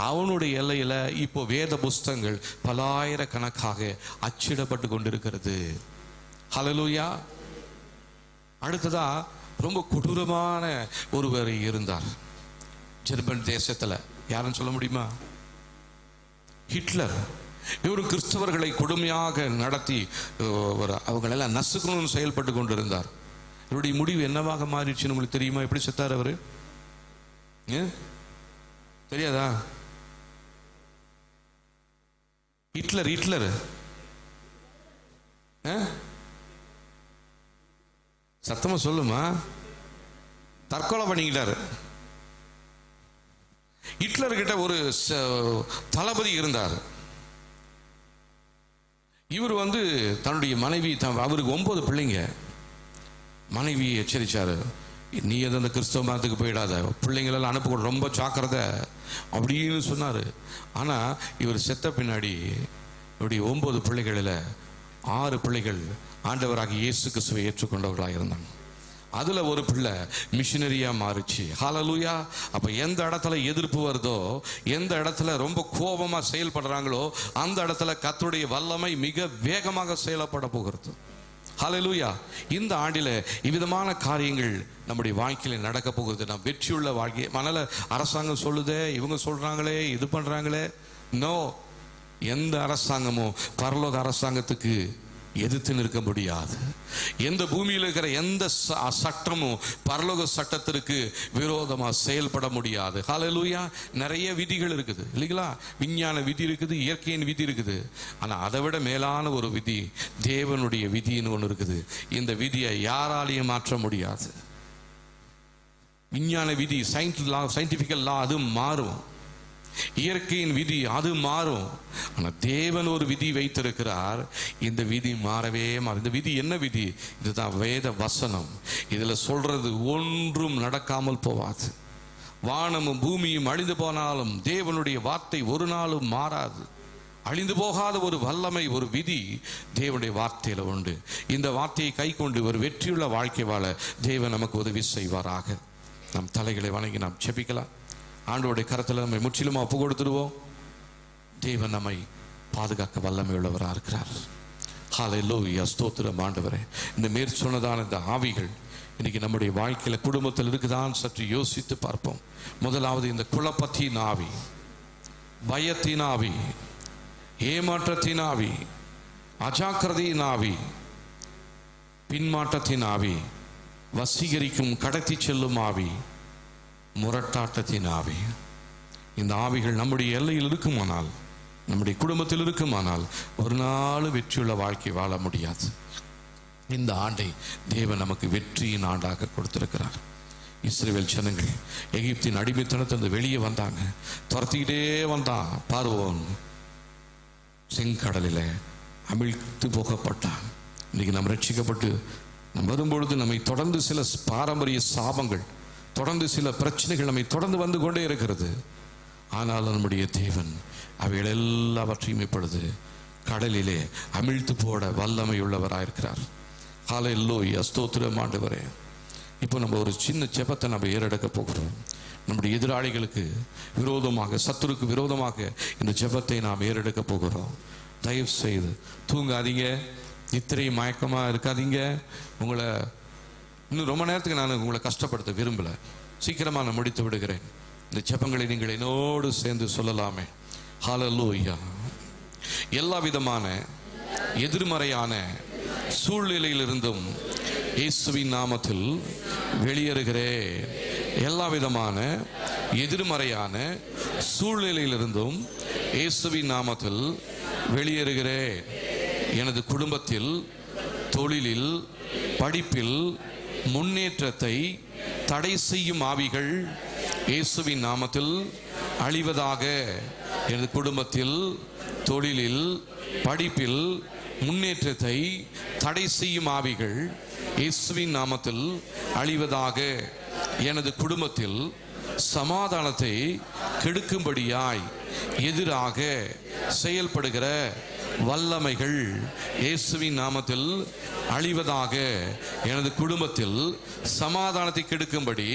அவனுடைய எல்லையில இப்போ வேத புஸ்தகங்கள் பலாயிரக்கணக்காக அச்சிடப்பட்டு கொண்டிருக்கிறது. ஹல்லேலூயா. அடுத்ததா ரொம்ப கொடூரமான ஒருவர் இருந்தார் ஜெர்மன் தேசத்துல. யாருன்னு சொல்ல முடியுமா? ஹிட்லர். இவர் கிறிஸ்தவர்களை கொடுமையாக நடத்தி அவங்களெல்லாம் நசுக்கணும்னு செயல்பட்டு கொண்டிருந்தார். இவருடைய முடிவு என்னவாக மாறிடுச்சுன்னு உங்களுக்கு தெரியுமா? எப்படி செத்தார் அவரு? தெரியாதா? ஹிட்லர் சத்தமா சொல்லுமா, தற்கொலை பண்ணிக்கிட்டாரு. ஹிட்லர் கிட்ட ஒரு தளபதி இருந்தார். இவர் தன்னுடைய மனைவி, அவருக்கு 9 பிள்ளைங்க. மனைவி எச்சரிச்சாரு, நீ அந்த கிறிஸ்தவ மதத்துக்கு போயிடாத, பிள்ளைங்களெல்லாம் அனுப்ப ரொம்ப ஜாக்கிரதை அப்படின்னு சொன்னாரு. ஆனா இவர் செத்த பின்னாடி இவருடைய 9 பிள்ளைகளில் 6 பிள்ளைகள் ஆண்டவராகிய இயேசு கிறிஸ்துவை ஏற்றுக்கொண்டவர்களாக இருந்தாங்க. அதுல ஒரு பிள்ளை மிஷினரியா மாறிச்சு. ஹல்லேலூயா. அப்ப எந்த இடத்துல எதிர்ப்பு வருதோ, எந்த இடத்துல ரொம்ப கோபமா செயல்படுறாங்களோ, அந்த இடத்துல கர்த்தருடைய வல்லமை மிக வேகமாக செயல்பட போகிறது. ஹல்லேலூயா. இந்த ஆண்டில இவ்விதமான காரியங்கள் நம்முடைய வாழ்க்கையில நடக்க போகிறது. நாம் வெற்றியுள்ள வாழ்க்கை. மனல அரசாங்கம் சொல்லுதே, இவங்க சொல்றாங்களே, இது பண்றாங்களே. நோ, எந்த அரசாங்கமும் பரலோக அரசாங்கத்துக்கு எதிர்த்து நிற்க முடியாது. எந்த பூமியில் இருக்கிற எந்த சட்டமும் பரலோக சட்டத்திற்கு விரோதமா செயல்பட முடியாது. ஹல்லேலூயா. நிறைய விதிகள் இருக்குது இல்லைங்களா? விஞ்ஞான விதி இருக்குது, இயற்கையின் விதி இருக்குது. ஆனா அதை விட மேலான ஒரு விதி, தேவனுடைய விதின்னு ஒன்று இருக்குது. இந்த விதியை யாராலையும் மாற்ற முடியாது. விஞ்ஞான விதி, சயின்டிபிக்கல் லா, அது மாறும். இயற்கையின் விதி அது மாறும். ஆனா தேவன் ஒரு விதி வைத்திருக்கிறார். இந்த விதி மாறவே மாறும். இந்த விதி என்ன விதி? இதுதான் வேத வசனம். இதுல சொல்றது ஒன்றும் நடக்காமல் போவாது. வானமும் பூமியும் அழிந்து போனாலும் தேவனுடைய வார்த்தை ஒரு நாளும் மாறாது. அழிந்து போகாத ஒரு வல்லமை, ஒரு விதி தேவனுடைய வார்த்தையில உண்டு. இந்த வார்த்தையை கை கொண்டு ஒரு வெற்றியுள்ள வாழ்க்கை வாழ தேவன் நமக்கு உதவி செய்வாராக. நம் தலைகளை வணங்கி நாம் செபிக்கலாம். ஆண்டவருடைய கரத்தில் நம்மை முற்றிலுமா ஒப்பு கொடுத்துடுவோம். தேவன் நம்மை பாதுகாக்க வல்லமை உள்ளவராக இருக்கிறார். ஹல்லேலூயா. ஸ்தோத்திரம் ஆண்டவரே. இந்த மேற்சொன்னதான இந்த ஆவிகள் இன்னைக்கு நம்முடைய வாழ்க்கையில குடும்பத்தில் இருக்குதான் சற்று யோசித்து பார்ப்போம். முதலாவது இந்த குழப்பத்தின் ஆவி, பயத்தின் ஆவி, ஏமாற்றத்தின் ஆவி, அஜாக்கிரதையின் ஆவி, பின்மாற்றத்தின் ஆவி, வசீகரிக்கும் கடத்தி செல்லும் ஆவி, முரட்டாட்டத்தின் ஆவி. இந்த ஆவிகள் நம்முடைய எல்லையில் இருக்குமானால், நம்முடைய குடும்பத்தில் இருக்குமானால் ஒரு நாள் வெற்றியுள்ள வாழ்க்கை வாழ முடியாது. இந்த ஆண்டை தேவன் நமக்கு வெற்றியின் ஆண்டாக கொடுத்திருக்கிறார். இஸ்ரவேல் ஜனங்கள் எகிப்தின் அடிமைத்தனத்திலிருந்து வெளியே வந்தாங்க. துரத்திக்கிட்டே வந்தான் பார்வோன். செங்கடலில் அமிழ்த்து போகப்பட்டான். இன்னைக்கு நாம் ரட்சிக்கப்பட்டு நம்ம வரும்பொழுது நம்மை தொடர்ந்து சில பாரம்பரிய சாபங்கள், தொடர்ந்து சில பிரச்சனைகள் நம்மை தொடர்ந்து வந்து கொண்டே இருக்கிறது. ஆனால் நம்முடைய தேவன் அவைகள் எல்லாவற்றையும் இப்பொழுது கடலிலே அமிழ்த்து போட வல்லமை உள்ளவராயிருக்கிறார். ஹல்லேலூயா. ஸ்தோத்திரம் ஆண்டவரே. இப்போ நம்ம ஒரு சின்ன ஜெபத்தை நம்ம ஏறெடுக்க போகிறோம். நம்முடைய எதிராளிகளுக்கு விரோதமாக, சத்துருக்கு விரோதமாக இந்த ஜெபத்தை நாம் ஏறெடுக்க போகிறோம். தயவு செய்து தூங்காதீங்க, நித்திரை மயக்கமா இருக்காதீங்க. உங்களை இன்னும் ரொம்ப நேரத்துக்கு நான் உங்களை கஷ்டப்படுத்த விரும்பல. சீக்கிரமா நான் முடித்து விடுகிறேன். இந்த ஜெபங்களை நீங்கள் என்னோடு சேர்ந்து சொல்லலாமே. ஹல்லேலூயா. எல்லா விதமான எதிர்மறையான சூழ்நிலையிலிருந்தும் இயேசுவின் நாமத்தில் வெளியேறுகிறேன். எல்லா விதமான எதிர்மறையான சூழ்நிலையிலிருந்தும் இயேசுவின் நாமத்தில் வெளியேறுகிறேன். எனது குடும்பத்தில், தொழிலில், படிப்பில் முன்னேற்றத்தை தடை செய்யும் ஆவிகள் இயேசுவின் நாமத்தில் அழிவதாக. எனது குடும்பத்தில், தொழிலில், படிப்பில் முன்னேற்றத்தை தடை செய்யும் ஆவிகள் இயேசுவின் நாமத்தில் அழிவதாக. எனது குடும்பத்தில் சமாதானத்தை கெடுக்கும்படியாய் எதிராக செயல்படுகிற வல்லமைகள் இயேசுவின் நாமத்தில் அழிவதாக. எனது குடும்பத்தில் சமாதானத்தை கெடுக்கும்படி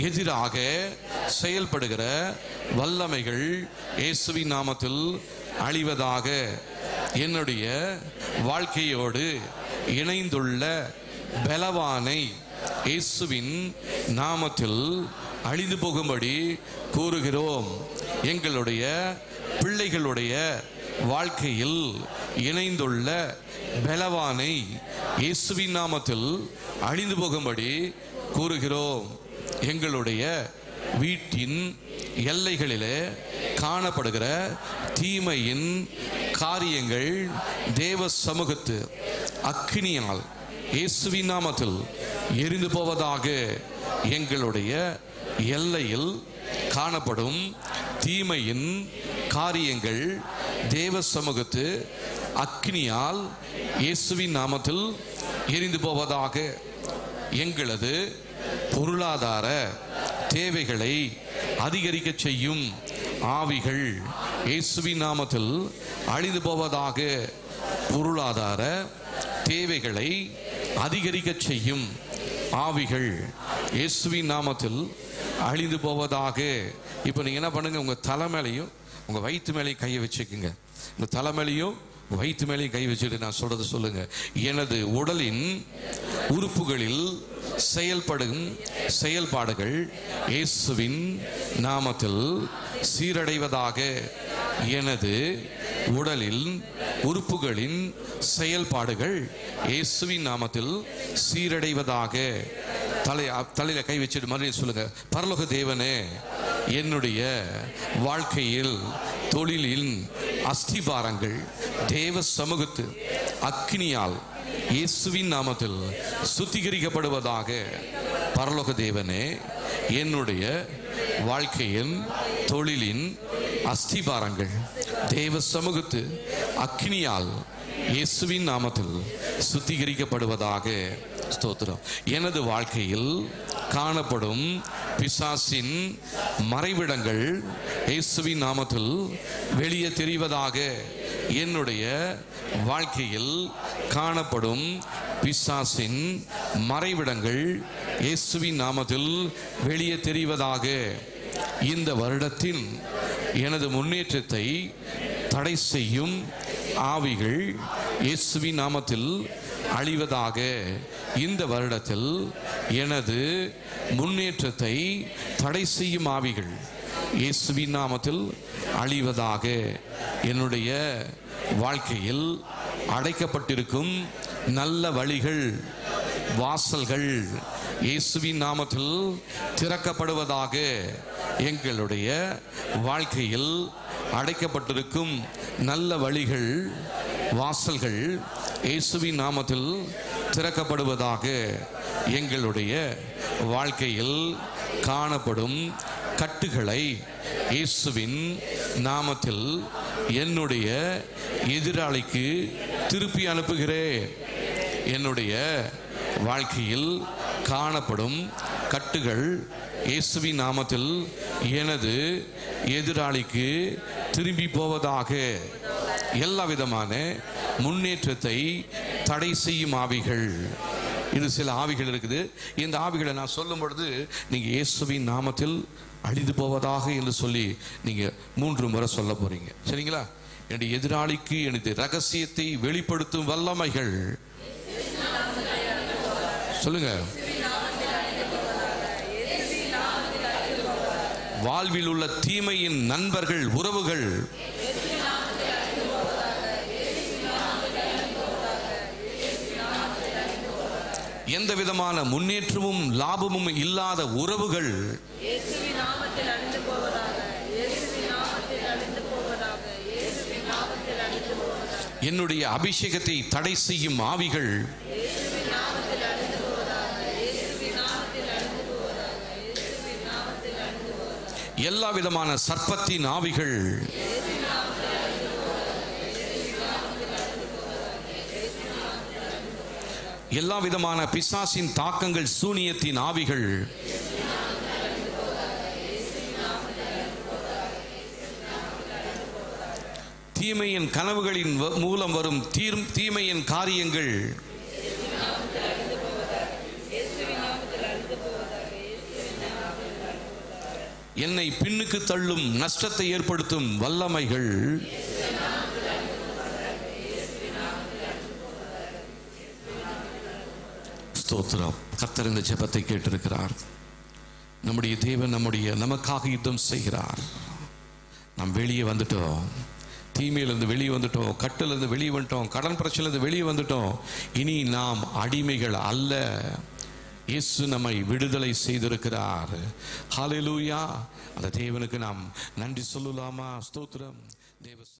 எதிராக செயல்படுகிற வல்லமைகள் இயேசுவின் நாமத்தில் அழிவதாக. என்னுடைய வாழ்க்கையோடு இணைந்துள்ள பலவானை இயேசுவின் நாமத்தில் அழிந்து போகும்படி கூறுகிறோம். எங்களுடைய பிள்ளைகளுடைய வாழ்க்கையில் இணைந்துள்ள பலவானை இயேசுவின் நாமத்தில் அழிந்து போகும்படி கூறுகிறோம். எங்களுடைய வீட்டின் எல்லைகளிலே காணப்படுகிற தீமையின் காரியங்கள் தேவ சமூகத்து அக்கினியால் இயேசுவின் நாமத்தில் எரிந்து போவதாக. எங்களுடைய எல்லையில் காணப்படும் தீமையின் காரியங்கள் தேவ சமூகத்து அக்கினியால் இயேசுவின் நாமத்தில் எரிந்து போவதாக. எங்களது பொருளாதார தேவைகளை அதிகரிக்க செய்யும் ஆவிகள் இயேசுவின் நாமத்தில் அழிந்து போவதாக. பொருளாதார தேவைகளை அதிகரிக்க செய்யும் ஆவிகள் இயேசுவின் நாமத்தில் அழிந்து போவதாக. இப்போ நீங்க என்ன பண்ணுங்க, உங்க தலை மேலையும் உங்க வயிற்று மேலையும் கையை வச்சுக்குங்க. உங்க தலை மேலையும் வயிற்று மேலையும் கை வச்சுட்டு நான் சொல்றது சொல்லுங்க. எனது உடலின் உறுப்புகளில் செயல்படும் செயல்பாடுகள் இயேசுவின் நாமத்தில் சீரடைவதாக. எனது உடலில் உறுப்புகளின் செயல்பாடுகள் இயேசுவின் நாமத்தில் சீரடைவதாக. தலையில கை வச்சுட்டு மறுபடியும் சொல்லுங்க. பரலோக தேவனே, என்னுடைய வாழ்க்கையில் தொழிலின் அஸ்திபாரங்கள் தேவ சமூகத்து அக்கினியால் இயேசுவின் நாமத்தில் சுத்திகரிக்கப்படுவதாக. பரலோக தேவனே, என்னுடைய வாழ்க்கையின் தொழிலின் அஸ்திபாரங்கள் தேவ சமூகத்து அக்கினியால் இயேசுவின் நாமத்தில் சுத்திகரிக்கப்படுவதாக. ஸ்தோத்திரம். எனது வாழ்க்கையில் காணப்படும் பிசாசின் மறைவிடங்கள் இயேசுவின் நாமத்தில் வெளியே தெரிவதாக. என்னுடைய வாழ்க்கையில் காணப்படும் பிசாசின் மறைவிடங்கள் இயேசுவின் நாமத்தில் வெளியே தெரிவதாக. இந்த வருடத்தில் எனது முன்னேற்றத்தை தடை செய்யும் ஆவிகள் இயேசுவின் நாமத்தில் அழிவதாக. இந்த வருடத்தில் எனது முன்னேற்றத்தை தடை செய்யும் ஆவிகள் இயேசுவின் நாமத்தில் அழிவதாக. என்னுடைய வாழ்க்கையில் அடைக்கப்பட்டிருக்கும் நல்ல வழிகள், வாசல்கள் இயேசுவின் நாமத்தில் திறக்கப்படுவதாக. எங்களுடைய வாழ்க்கையில் அடைக்கப்பட்டிருக்கும் நல்ல வழிகள், வாசல்கள் இயேசுவின் நாமத்தில் திறக்கப்படுவதாக. எங்களுடைய வாழ்க்கையில் காணப்படும் கட்டுகளை இயேசுவின் நாமத்தில் என்னுடைய எதிராளிக்கு திருப்பி அனுப்புகிறேன். என்னுடைய வாழ்க்கையில் காணப்படும் கட்டுகள் இயேசுவின் நாமத்தில் எனது எதிராளிக்கு திரும்பி போவதாக. எல்லா விதமான முன்னேற்றத்தை தடை செய்யும் ஆவிகள், இது சில ஆவிகள் இருக்குது. இந்த ஆவிகளை நான் சொல்லும் பொழுது நீங்க இயேசுவின் நாமத்தில் அழிந்து போவதாக என்று சொல்லி நீங்க 3 முறை சொல்ல போறீங்க. சரிங்களா? என்னுடைய எதிராளிக்கு எனது ரகசியத்தை வெளிப்படுத்தும் வல்லமைகள் சொல்லுங்க. வாழ்வில் உள்ள தீமையின் நண்பர்கள், உறவுகள் எந்த விதமான முன்னேற்றமும் லாபமும் இல்லாத உறவுகள் என்னுடைய அபிஷேகத்தை தடை செய்யும் ஆவிகள் எல்லா விதமான சர்ப்பத்தின் ஆவிகள் எல்லா விதமான பிசாசின் தாக்கங்கள், சூனியத்தின் ஆவிகள் தீமையின் கனவுகளின் மூலம் வரும் தீமையின் காரியங்கள் என்னை பின்னுக்கு தள்ளும் நஷ்டத்தை ஏற்படுத்தும் வல்லமைகள் ஸ்தோத்திரம். கர்த்தர் இந்த ஜெபத்தை கேட்டிருக்கிறார். நம்முடைய தேவன் நமக்காக யுத்தம் செய்கிறார். நாம் வெளியே வந்துட்டோம், தீமையிலிருந்து வெளியே வந்துட்டோம், கட்டிலிருந்து வெளியே வந்துட்டோம், கடன் பிரச்சனையிலிருந்து வெளியே வந்துட்டோம். இனி நாம் அடிமைகள் அல்ல. இயேசு நம்மை விடுதலை செய்திருக்கிறார். ஹல்லேலூயா. அந்த தேவனுக்கு நாம் நன்றி சொல்லலாமா? ஸ்தோத்திரம். தேவ